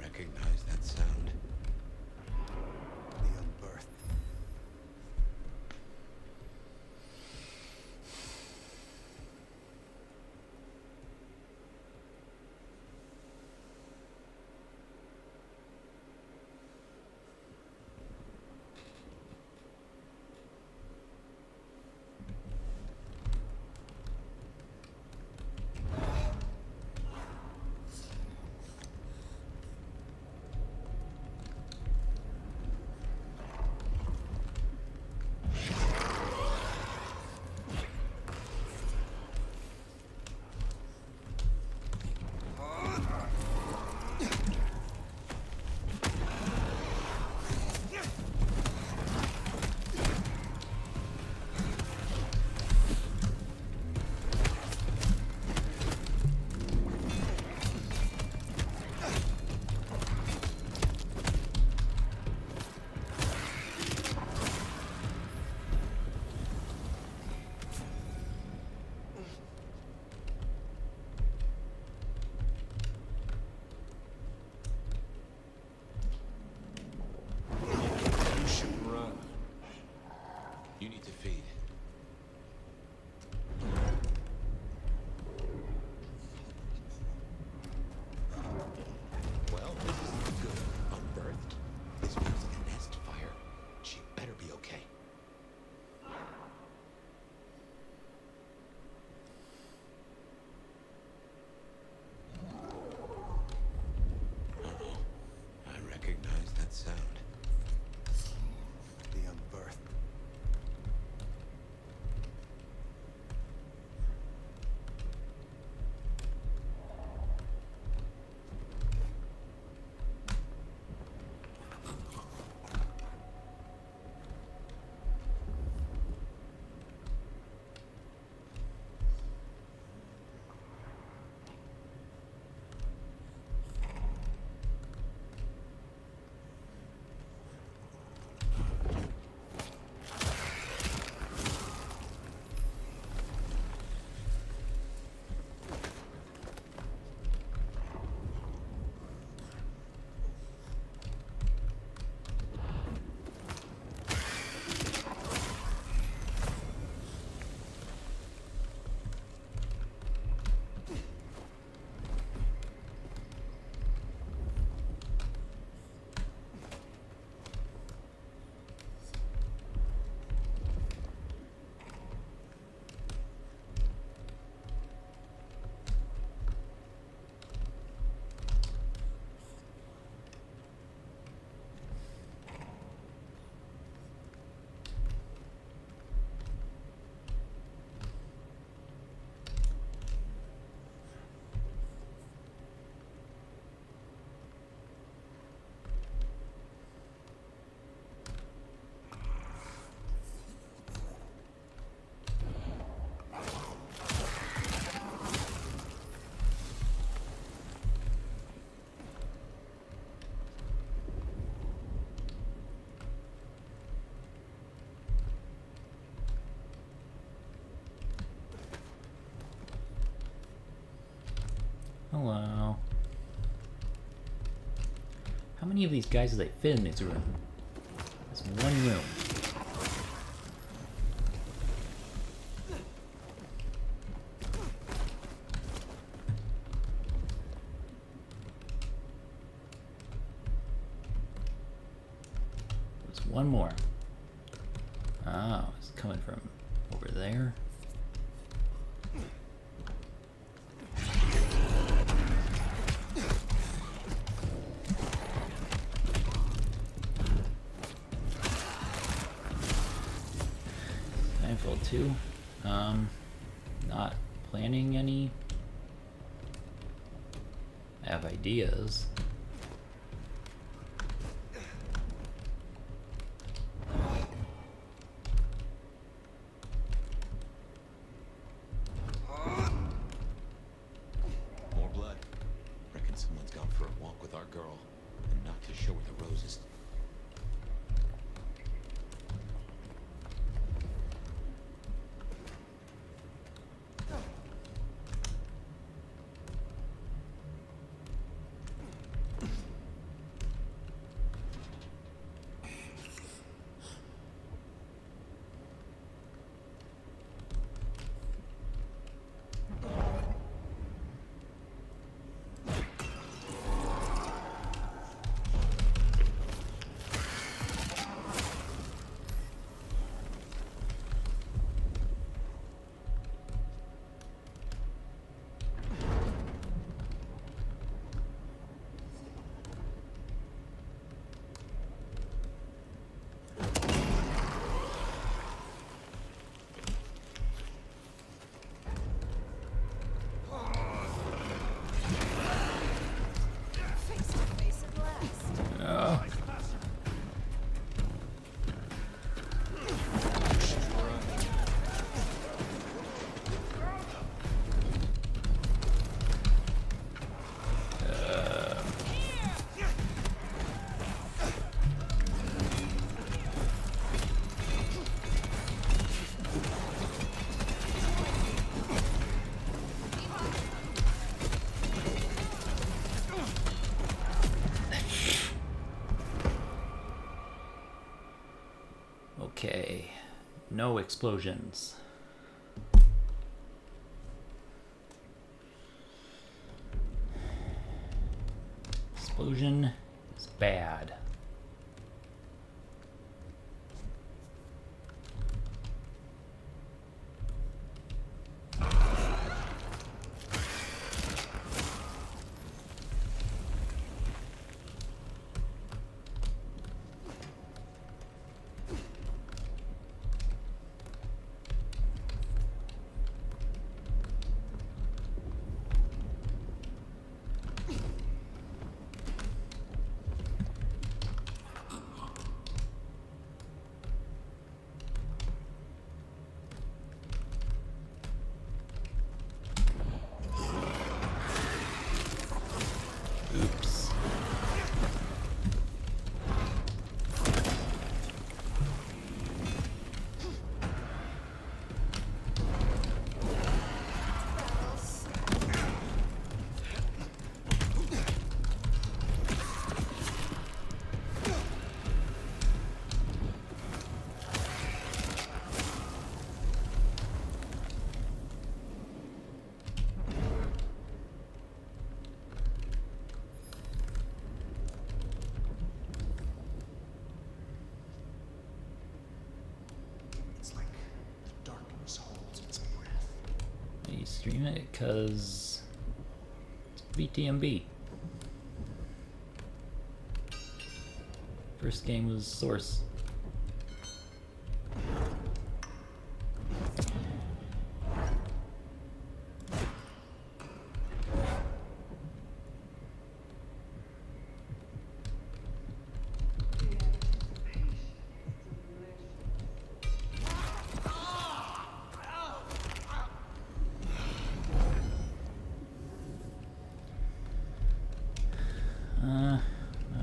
B: Recognize that sound.
C: The unbirthed.
B: You need to feed. Well, this is not good. Unbirthed. This feels like a nest fire. She better be okay. Uh-oh. I recognize that sound.
C: The unbirthed.
A: Hello. How many of these guys do they fit in this room? It's one room. There's one more. Oh, it's coming from over there. Titanfall 2. Not planning any. I have ideas.
B: More blood. Reckon someone's gone for a walk with our girl, and not to show her the roses.
A: Okay, no explosions. Explosion is bad. Oops.
C: It's like the darkness holds its breath.
A: You stream it because it's VTMB. First game was Source.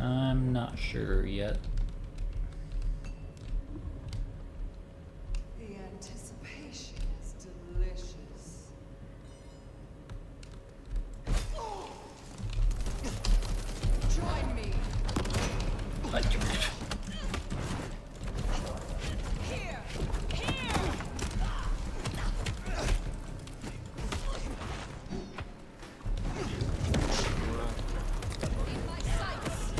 A: I'm not sure yet.
E: The anticipation is delicious. Join me. Here. Here. In my sights.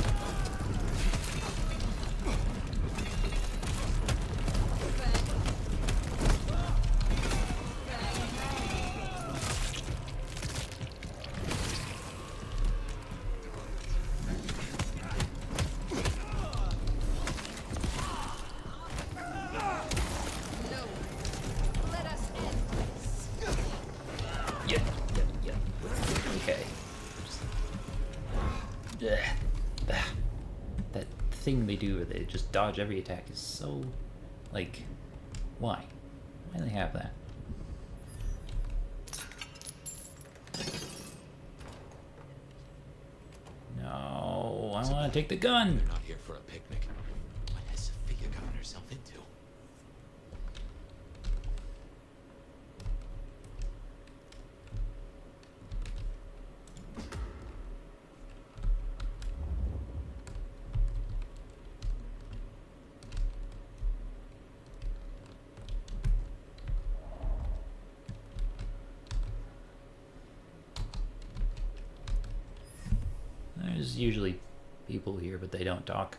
A: everything they do, or they just dodge every attack, is so, like, why? Why do they have that? No, I want to take the gun.
B: They're not here for a picnic. What has Sophia gotten herself into?
A: There's usually people here, but they don't talk.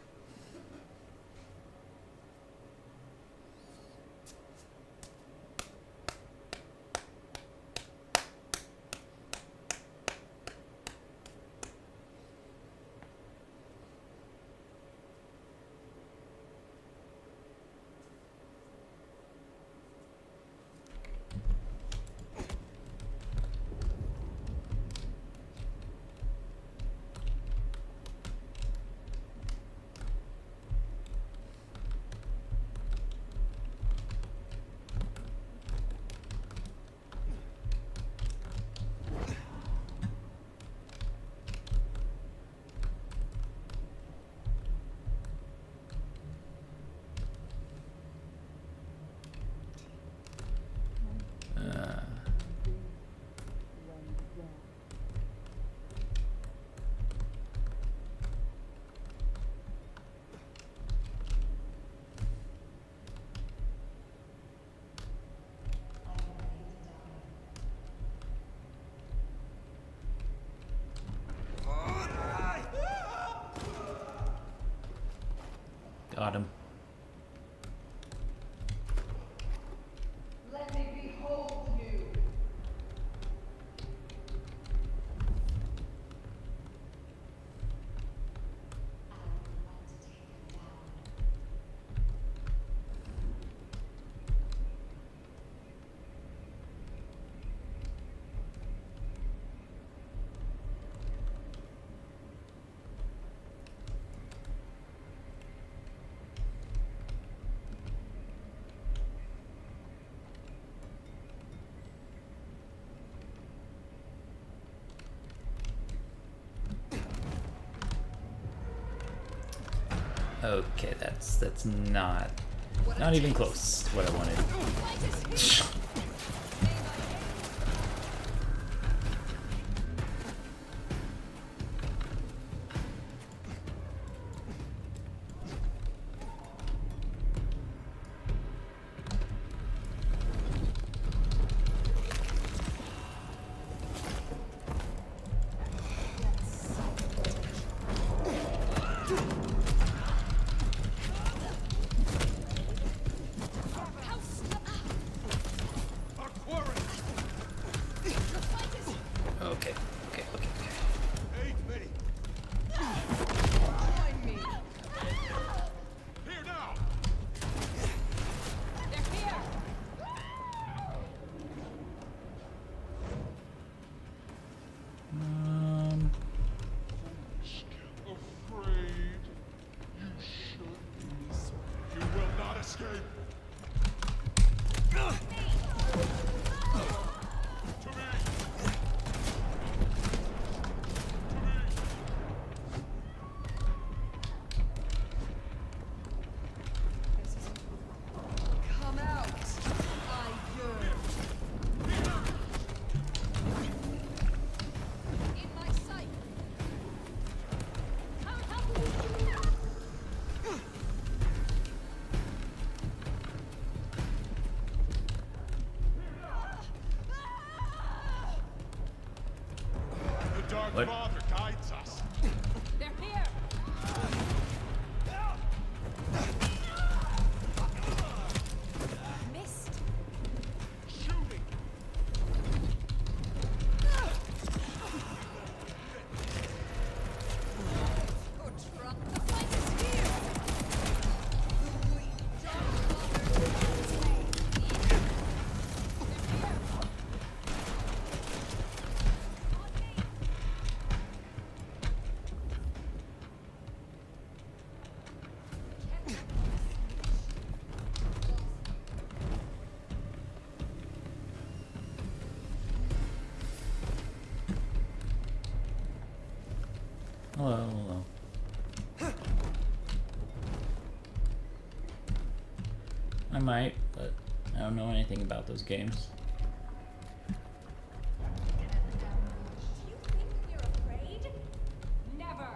A: Got him.
M: Let me behold you.
A: Okay, that's not even close to what I wanted.
M: What? Father guides us.
E: They're here. Missed.
M: Shooting.
E: The fight is here.
A: I might, but I don't know anything about those games.
G: You think we're afraid? Never!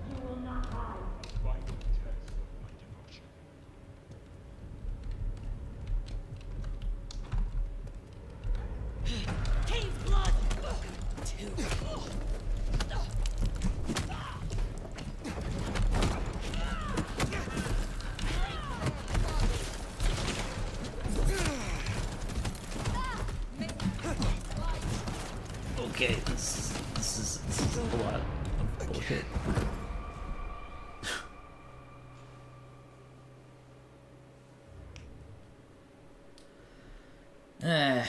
L: You will not hide.
M: Vital test of my devotion.
F: Cave's blood!
A: Okay, this is a lot of bullshit. Eh.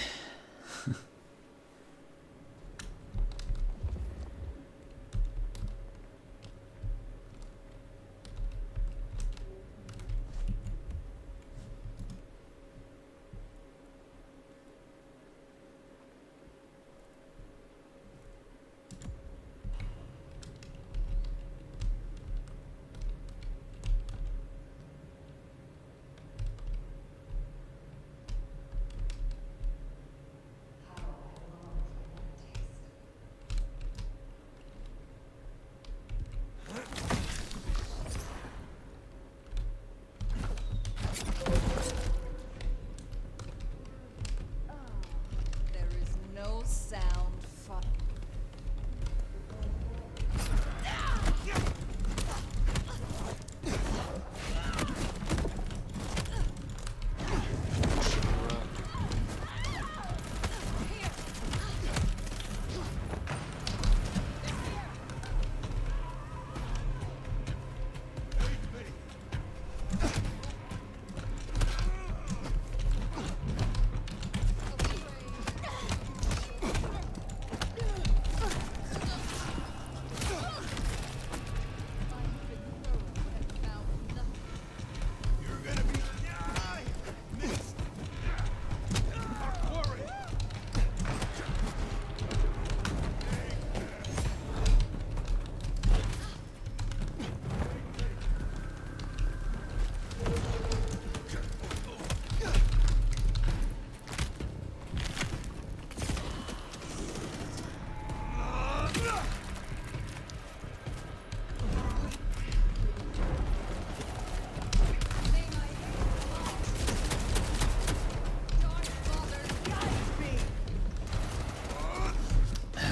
E: There is no sound fun.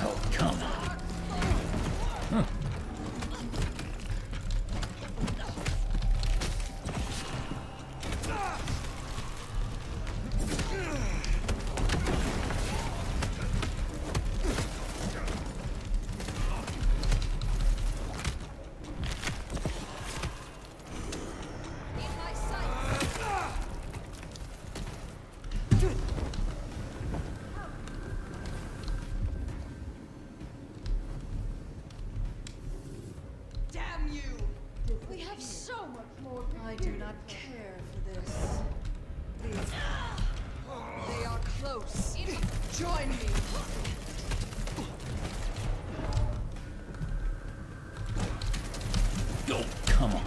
A: Oh, come on. Huh.
E: In my sight! Damn you! We have so much more. I do not care for this. They are close. Join me.
A: Go, come on.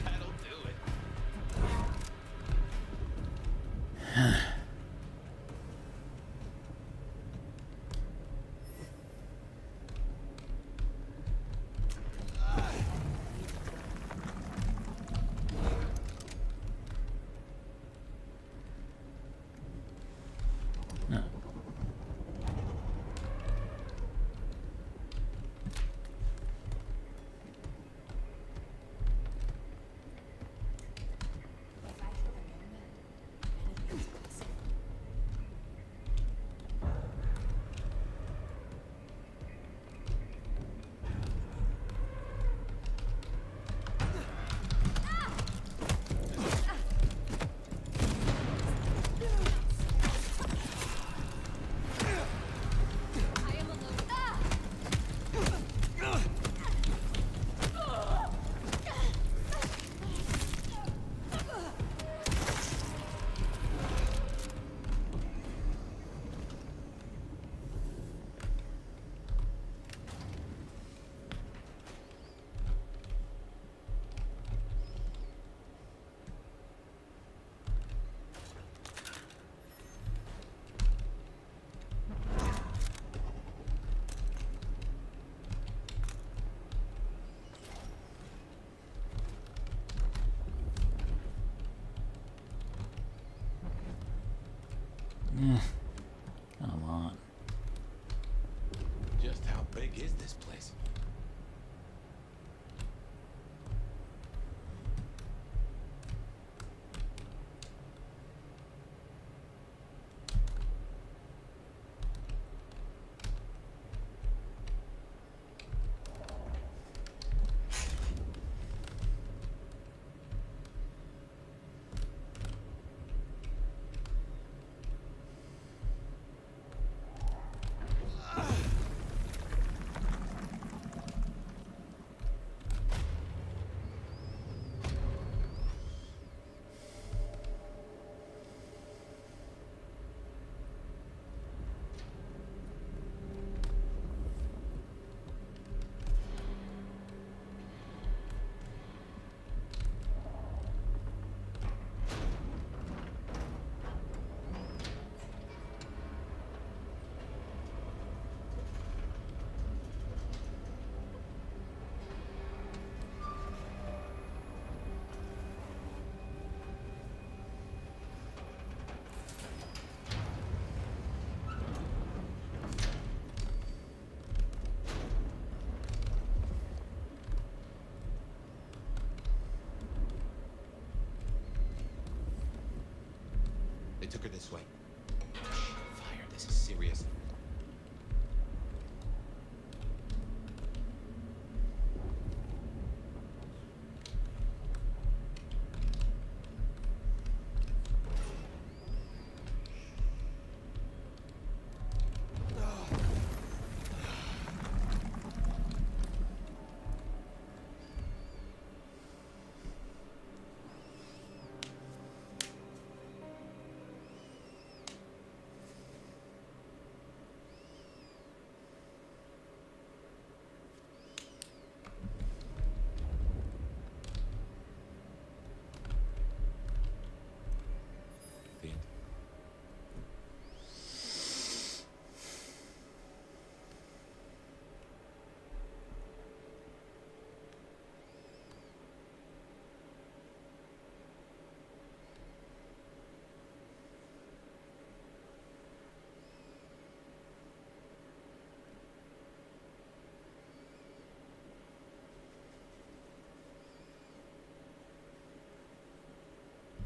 D: That'll do it.
B: took her this way. Fire, this is serious. The end.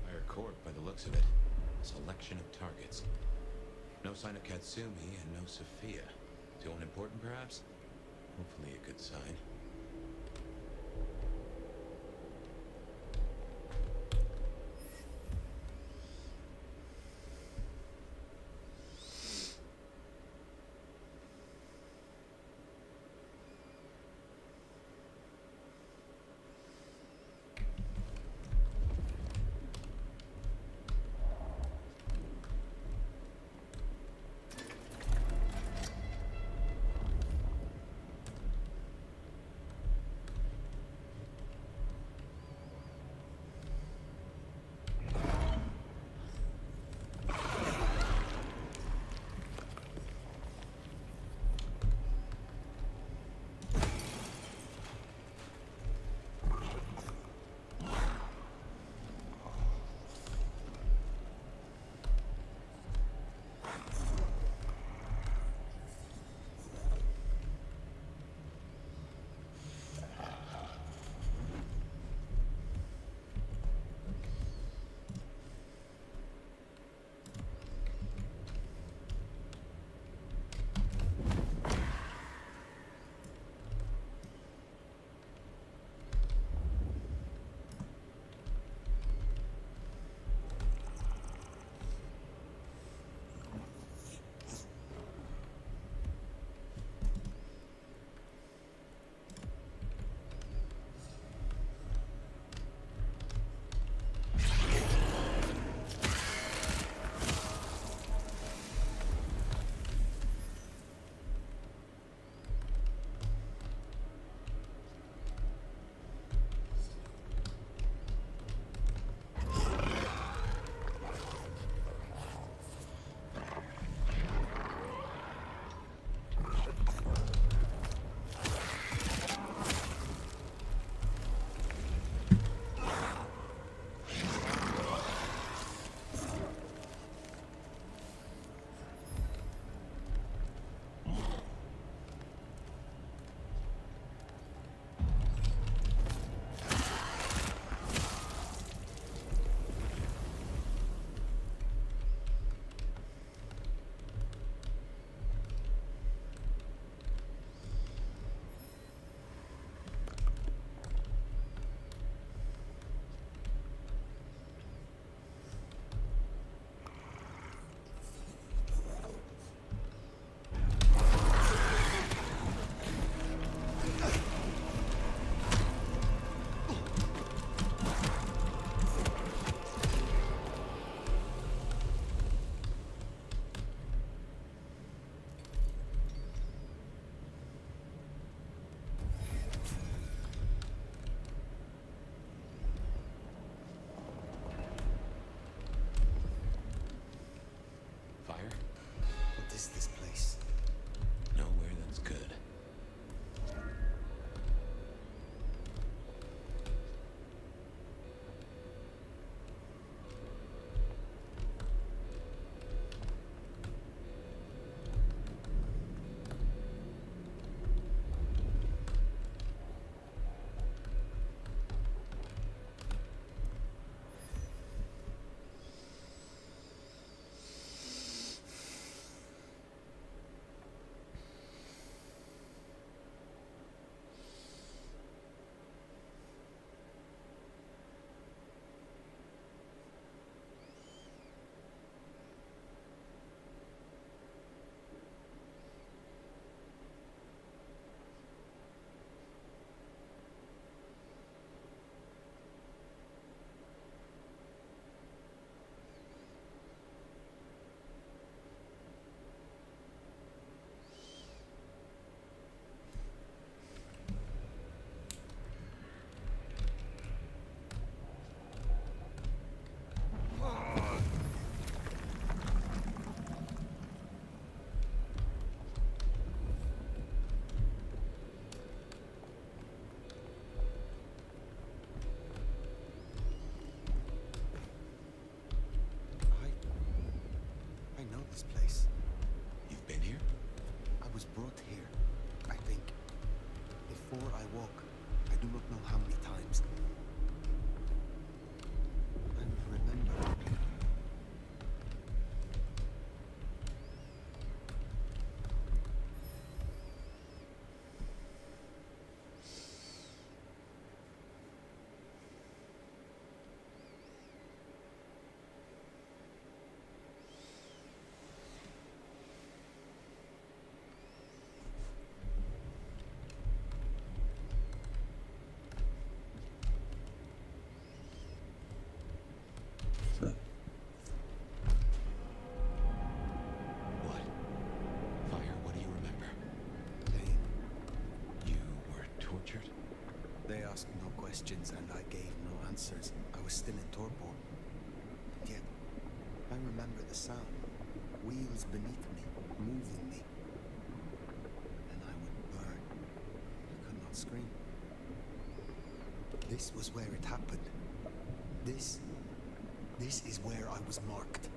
B: Fire court by the looks of it. Selection of targets. No sign of Katsumi and no Sophia. Too unimportant, perhaps? Hopefully a good sign.
K: was brought here, I think. Before I woke, I do not know how many times. And remember...
B: What? Fire, what do you remember?
K: Pain.
B: You were tortured?
K: They asked no questions and I gave no answers. I was still in torpor. And yet, I remember the sound. Wheels beneath me, moving me. And I would burn. I could not scream. This was where it happened. This is where I was marked.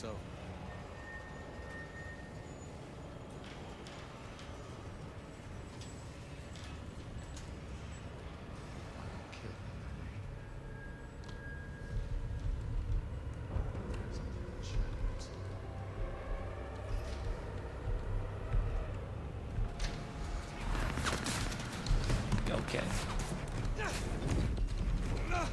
C: so.
A: Okay. No.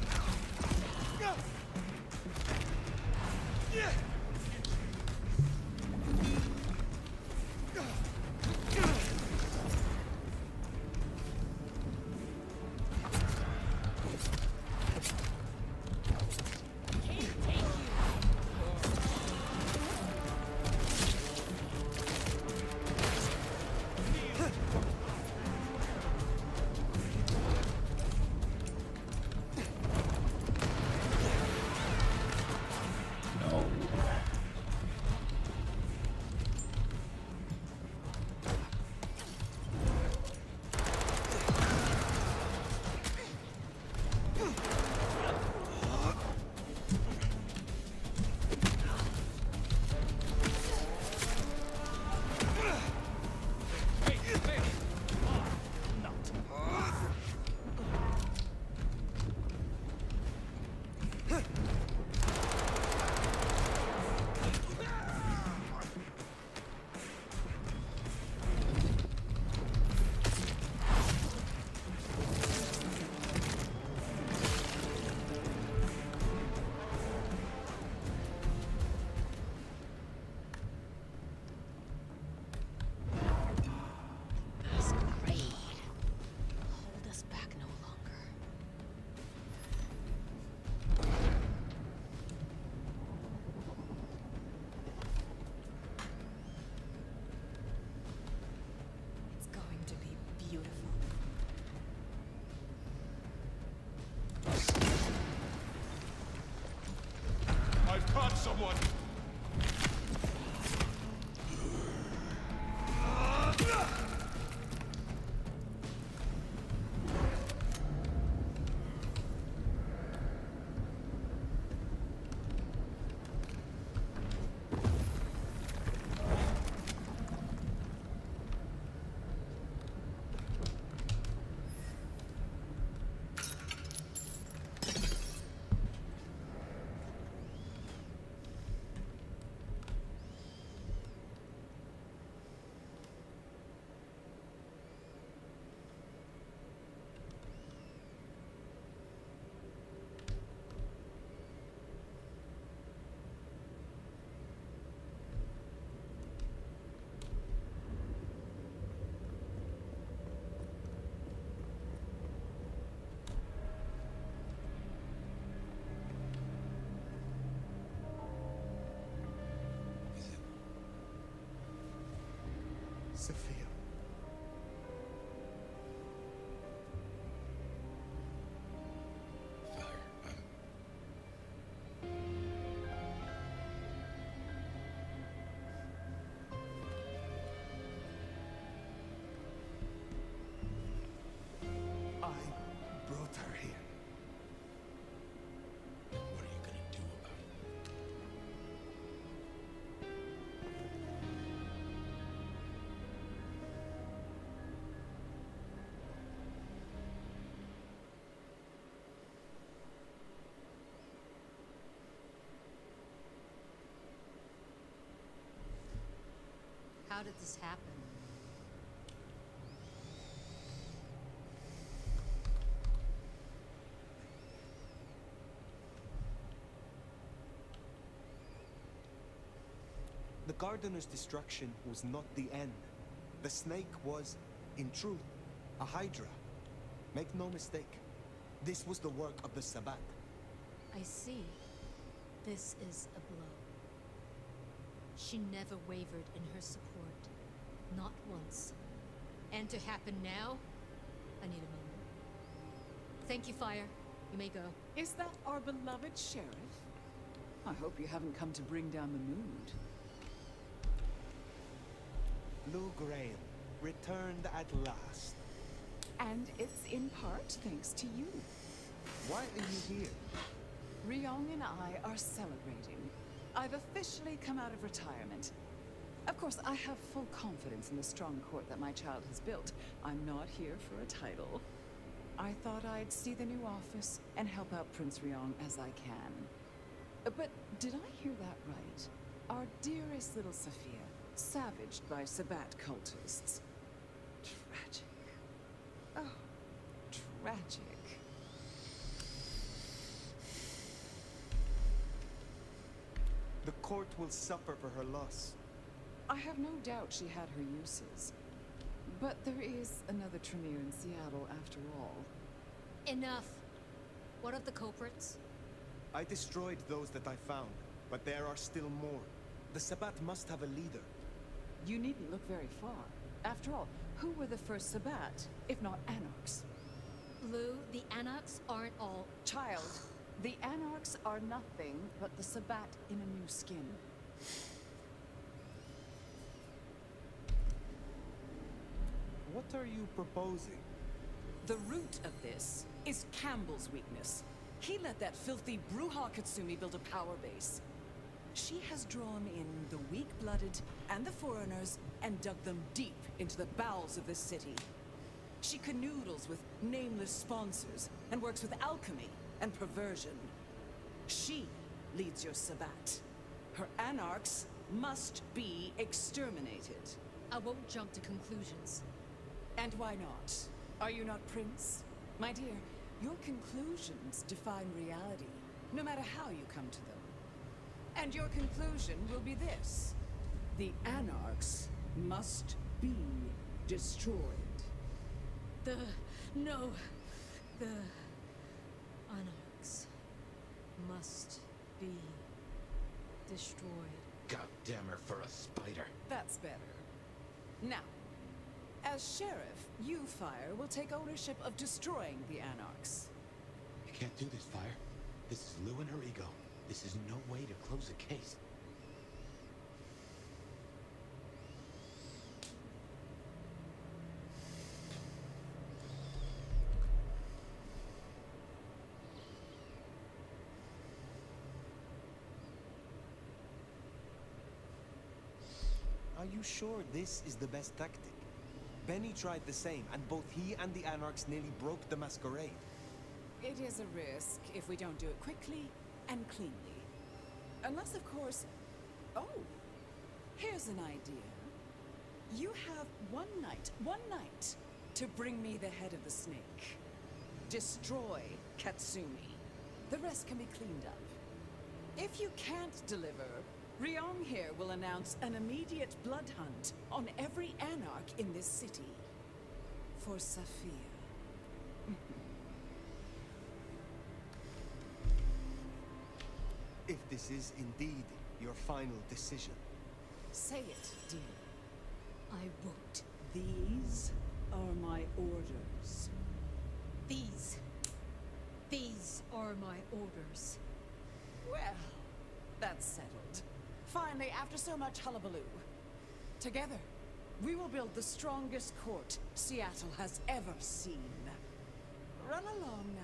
J: Masquerade. Hold us back no longer.
E: It's going to be beautiful.
M: I've caught someone!
C: Sophia.
B: Father,
C: I brought her here.
B: what are you gonna do about it?
J: How did this happen?
K: The Gardener's destruction was not the end. The snake was, in truth, a hydra. Make no mistake. This was the work of the Sabbat.
J: I see. This is a blow. She never wavered in her support. Not once. And to happen now? I need a moment. Thank you, Fire. You may go.
E: Is that our beloved sheriff? I hope you haven't come to bring down the mood.
K: Lou Graham, returned at last.
E: And it's in part thanks to you.
K: Why are you here?
E: Ryong and I are celebrating. I've officially come out of retirement. Of course, I have full confidence in the strong court that my child has built. I'm not here for a title. I thought I'd see the new office and help out Prince Ryong as I can. But did I hear that right? Our dearest little Sophia, savaged by Sabbat cultists. Tragic. Oh, tragic.
K: The court will suffer for her loss.
E: I have no doubt she had her uses. But there is another Tremere in Seattle after all.
J: Enough. What of the culprits?
K: I destroyed those that I found, but there are still more. The Sabbat must have a leader.
E: You needn't look very far. After all, who were the first Sabbat, if not Anarchs?
J: Lou, the Anarchs aren't all...
E: Child, the Anarchs are nothing but the Sabbat in a new skin.
K: What are you proposing?
E: The root of this is Campbell's weakness. He let that filthy Bruja Katsumi build a power base. She has drawn in the weak-blooded and the foreigners and dug them deep into the bowels of this city. She canoodles with nameless sponsors and works with alchemy and perversion. She leads your Sabbat. Her Anarchs must be exterminated.
J: I won't jump to conclusions.
E: And why not? Are you not Prince? My dear, your conclusions define reality, no matter how you come to them. And your conclusion will be this. The Anarchs must be destroyed.
J: No. The Anarchs must be destroyed.
B: God damn her for a spider.
E: That's better. Now, as sheriff, you, Fire, will take ownership of destroying the Anarchs.
B: You can't do this, Fire. This is Lou and her ego. This is no way to close a case.
K: Are you sure this is the best tactic? Benny tried the same, and both he and the Anarchs nearly broke the Masquerade.
E: It is a risk if we don't do it quickly and cleanly. Unless, of course... Oh, here's an idea. You have one night, to bring me the head of the snake. Destroy Katsumi. The rest can be cleaned up. If you can't deliver, Ryong here will announce an immediate blood hunt on every Anarch in this city. For Sophia.
K: If this is indeed your final decision.
E: Say it, dear.
J: I won't.
E: These are my orders.
J: These are my orders.
E: Well, that's settled. Finally, after so much hullabaloo. Together, we will build the strongest court Seattle has ever seen. Run along now.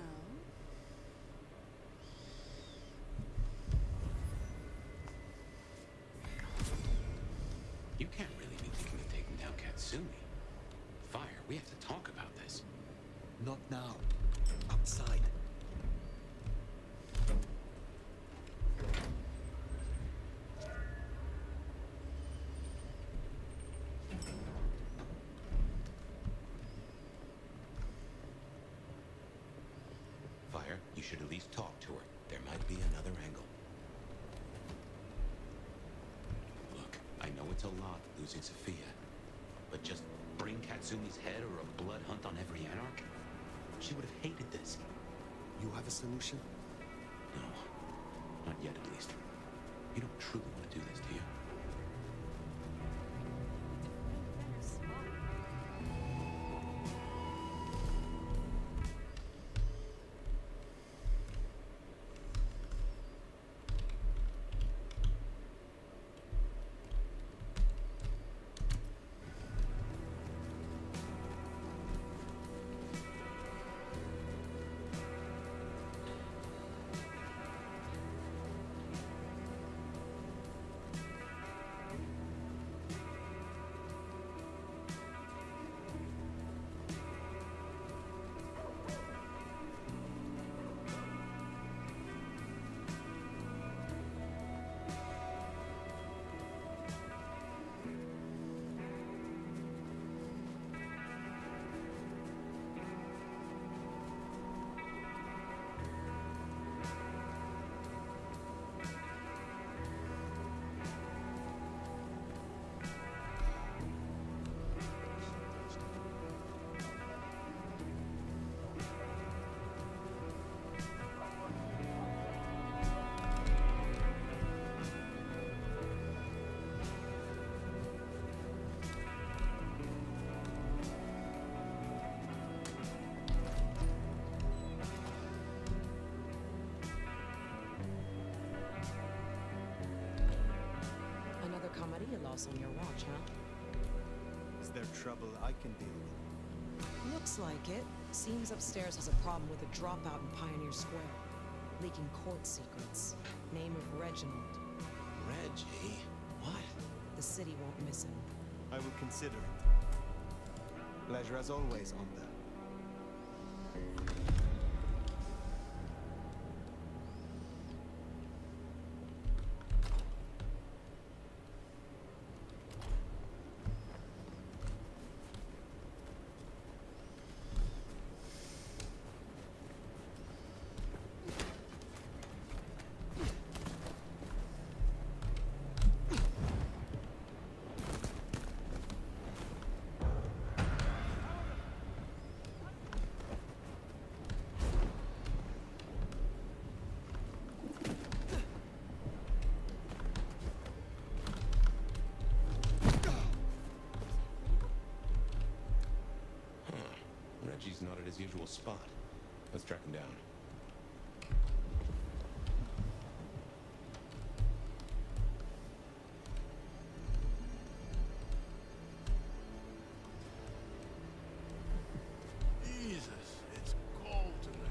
B: You can't really be thinking of taking down Katsumi. Fire, we have to talk about this.
K: Not now. Outside.
B: Fire, you should at least talk to her. There might be another angle. Look, I know it's a lot losing Sophia, but just bring Katsumi's head or a blood hunt on every Anarch? She would have hated this.
K: You have a solution?
B: No, not yet at least. You don't truly want to do this, do you?
I: loss on your watch, huh?
K: Is there trouble I can deal with?
I: Looks like it. Seems upstairs has a problem with a dropout in Pioneer Square. Leaking court secrets. Name of Reginald.
B: Reggie? What?
I: The city won't miss him.
K: I will consider it. Pleasure as always, Onda.
B: Reggie's not at his usual spot. Let's track him down.
M: Jesus, it's cold tonight.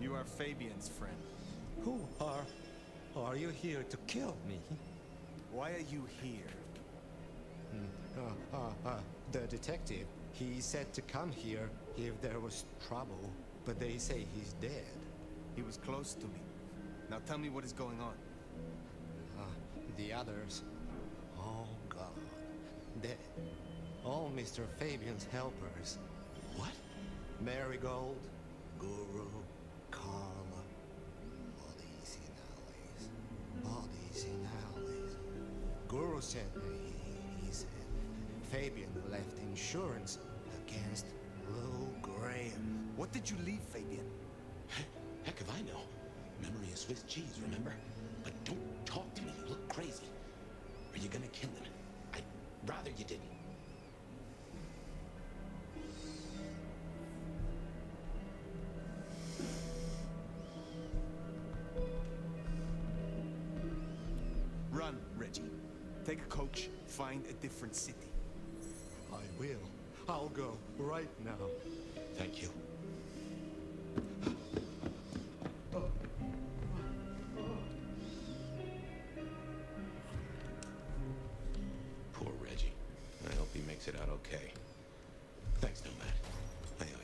K: You are Fabian's friend.
H: Who are you here to kill me?
K: Why are you here?
H: The detective. He said to come here if there was trouble, but they say he's dead.
K: He was close to me. Now tell me what is going on.
H: The others. Oh God. Dead. All Mr. Fabian's helpers.
B: What?
H: Marigold, Guru, Karma. Bodies in alleys. Bodies in alleys. Guru said he said Fabian left insurance against Lou Graham.
K: What did you leave, Fabian?
B: Heck if I know. Memory of Swiss cheese, remember? But don't talk to me. You look crazy. Are you gonna kill him? I'd rather you didn't.
K: Run, Reggie. Take a coach, find a different city.
H: I will. I'll go right now.
B: Thank you. Poor Reggie. I hope he makes it out okay. Thanks, Nomad. I owe you.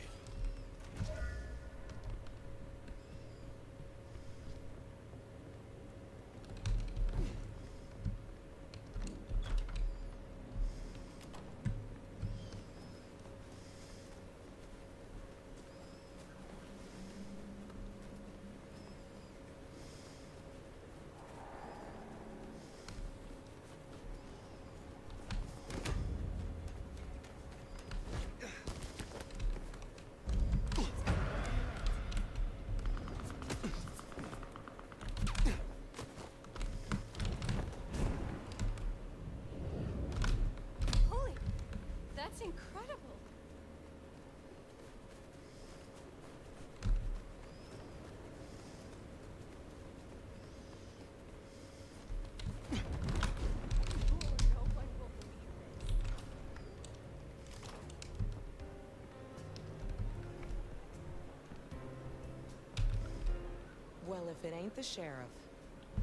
I: if it ain't the sheriff.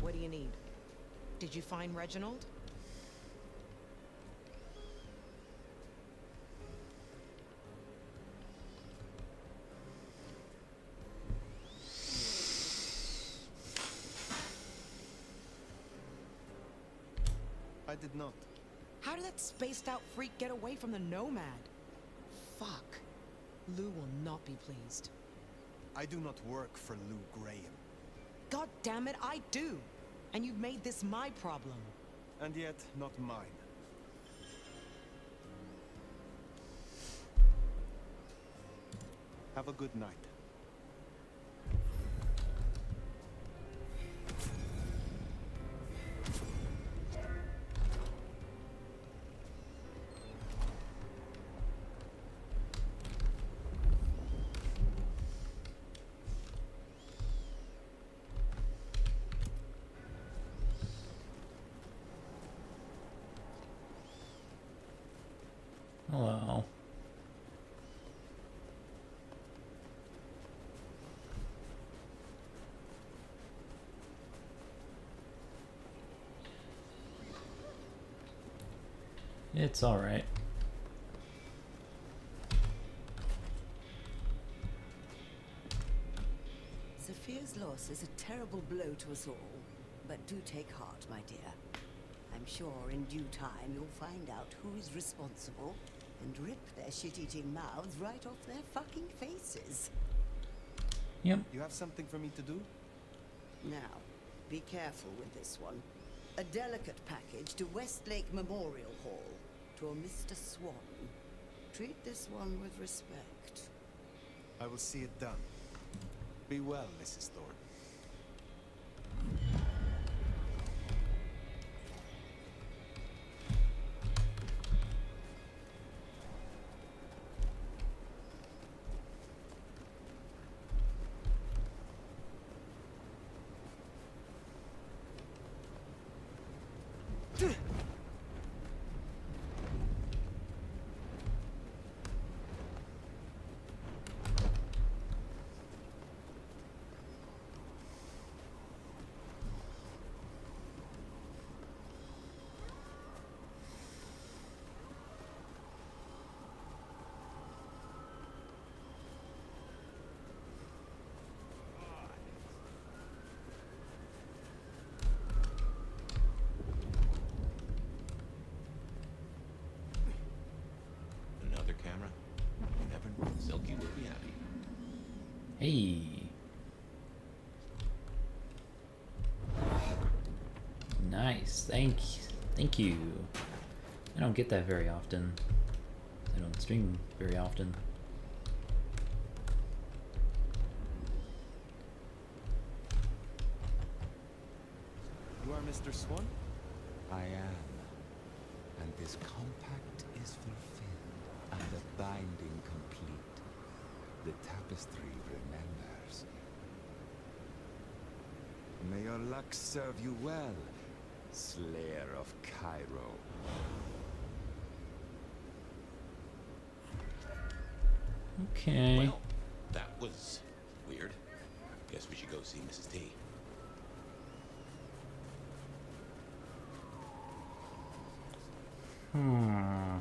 I: What do you need? Did you find Reginald?
K: I did not.
I: How did that spaced-out freak get away from the Nomad? Fuck. Lou will not be pleased.
K: I do not work for Lou Graham.
I: God damn it, I do! And you've made this my problem.
K: And yet, not mine. Have a good night.
A: Hello. It's all right.
F: Sophia's loss is a terrible blow to us all, but do take heart, my dear. I'm sure in due time you'll find out who is responsible and rip their shit-eating mouths right off their fucking faces.
A: Yep.
K: You have something for me to do?
F: Now, be careful with this one. A delicate package to Westlake Memorial Hall to a Mr. Swan. Treat this one with respect.
K: I will see it done. Be well, Mrs. Thorne.
B: Another camera? Never. Silky would be happy.
A: Hey. Nice. Thank you. I don't get that very often. I don't stream very often.
K: You are Mr. Swan?
D: I am. And this compact is fulfilled, and the binding complete. The tapestry remembers. May your luck serve you well, Slayer of Cairo.
A: Okay.
B: Well, that was weird. Guess we should go see Mrs. T.
A: Hmm.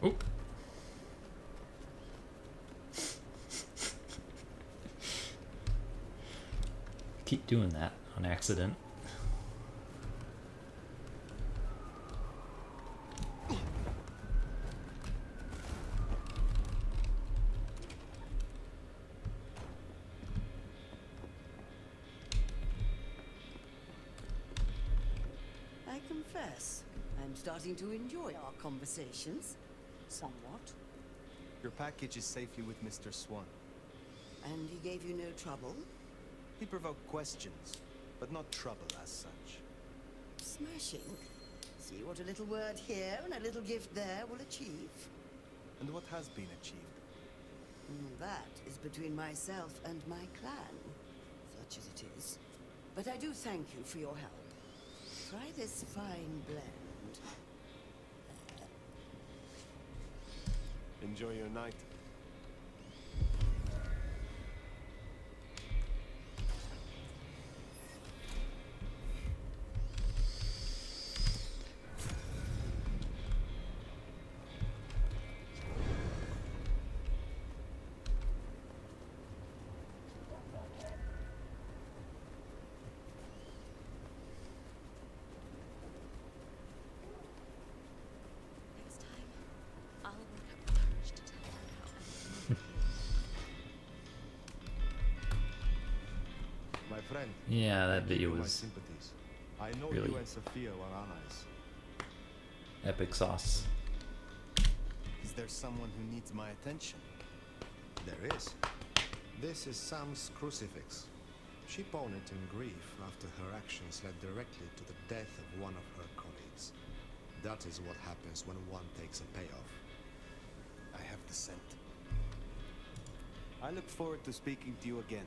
A: Oh. Keep doing that on accident.
F: I confess, I'm starting to enjoy our conversations. Somewhat.
K: Your package is safely with Mr. Swan.
F: And he gave you no trouble?
K: He provoked questions, but not trouble as such.
F: Smashing. See what a little word here and a little gift there will achieve.
K: And what has been achieved?
F: That is between myself and my clan, such as it is. But I do thank you for your help. Try this fine blend.
C: Enjoy your night.
G: Next time, I'll work up the courage to tell her how I
H: My friend.
A: Yeah, that
H: I give
A: video
H: you my
A: was
H: sympathies. I know
A: really
H: you and Sophia were allies.
A: epic sauce.
K: Is there someone who needs my attention?
H: There is. This is Sam's crucifix. She pawned it in grief after her actions led directly to the death of one of her colleagues. That is what happens when one takes a payoff.
K: I have the scent. I look forward to speaking to you again.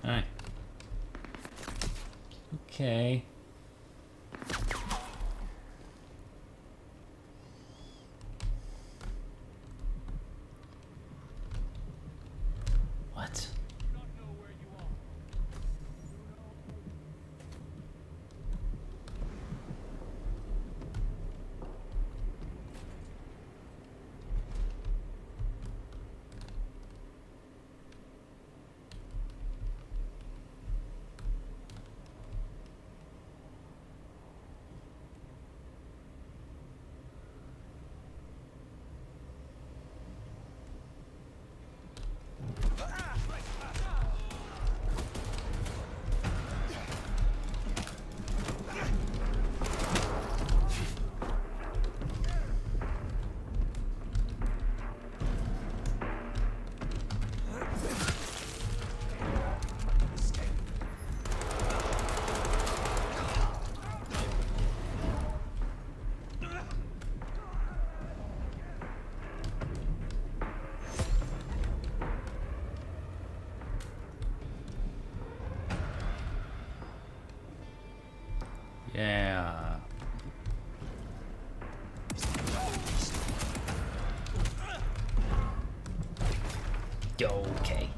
A: Alright. Okay. What? Yeah. Okay.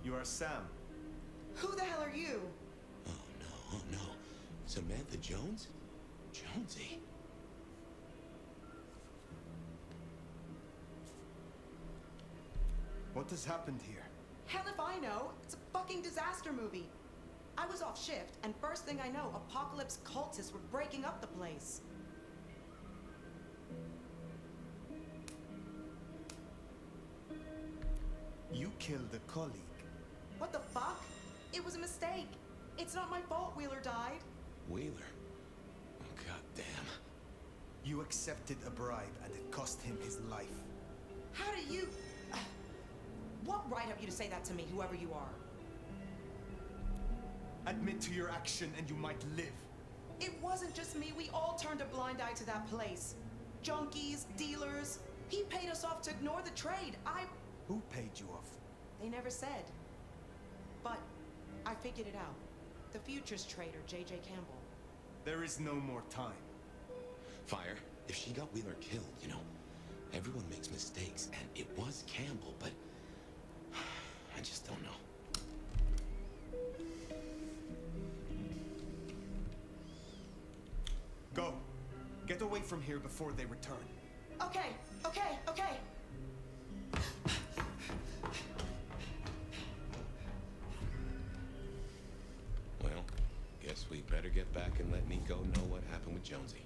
K: You are Sam.
E: Who the hell are you?
B: Oh no. Samantha Jones? Jonesy?
K: What has happened here?
E: Hell if I know. It's a fucking disaster movie.
I: I was off shift, and first thing I know, apocalypse cultists were breaking up the place.
C: You killed a colleague.
I: What the fuck? It was a mistake. It's not my fault Wheeler died.
B: Wheeler? Oh, goddamn.
C: You accepted a bribe and it cost him his life.
I: How do you... What right have you to say that to me, whoever you are?
C: Admit to your action and you might live.
I: It wasn't just me. We all turned a blind eye to that place. Junkies, dealers. He paid us off to ignore the trade.
C: Who paid you off?
I: They never said. But I figured it out. The futures trader, J.J. Campbell.
C: There is no more time.
B: Fire, if she got Wheeler killed, you know, everyone makes mistakes, and it was Campbell, but I just don't know.
C: Go. Get away from here before they return.
I: Okay.
B: Well, guess we better get back and let Nico know what happened with Jonesy.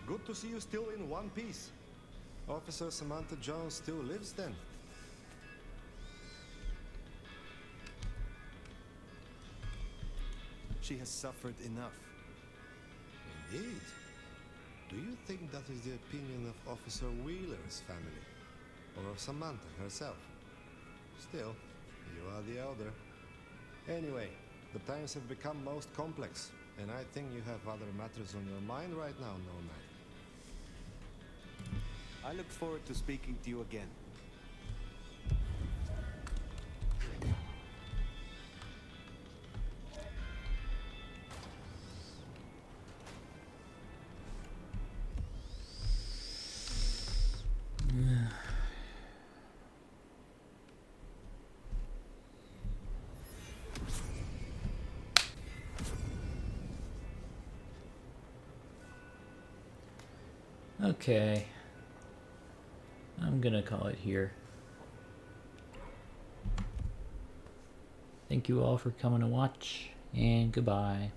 H: Good to see you still in one piece. Officer Samantha Jones still lives then?
C: She has suffered enough.
H: Indeed. Do you think that is the opinion of Officer Wheeler's family? Or of Samantha herself? Still, you are the elder. Anyway, the times have become most complex, and I think you have other matters on your mind right now, No Knight.
K: I look forward to speaking to you again.
A: Okay. I'm gonna call it here. Thank you all for coming to watch, and goodbye.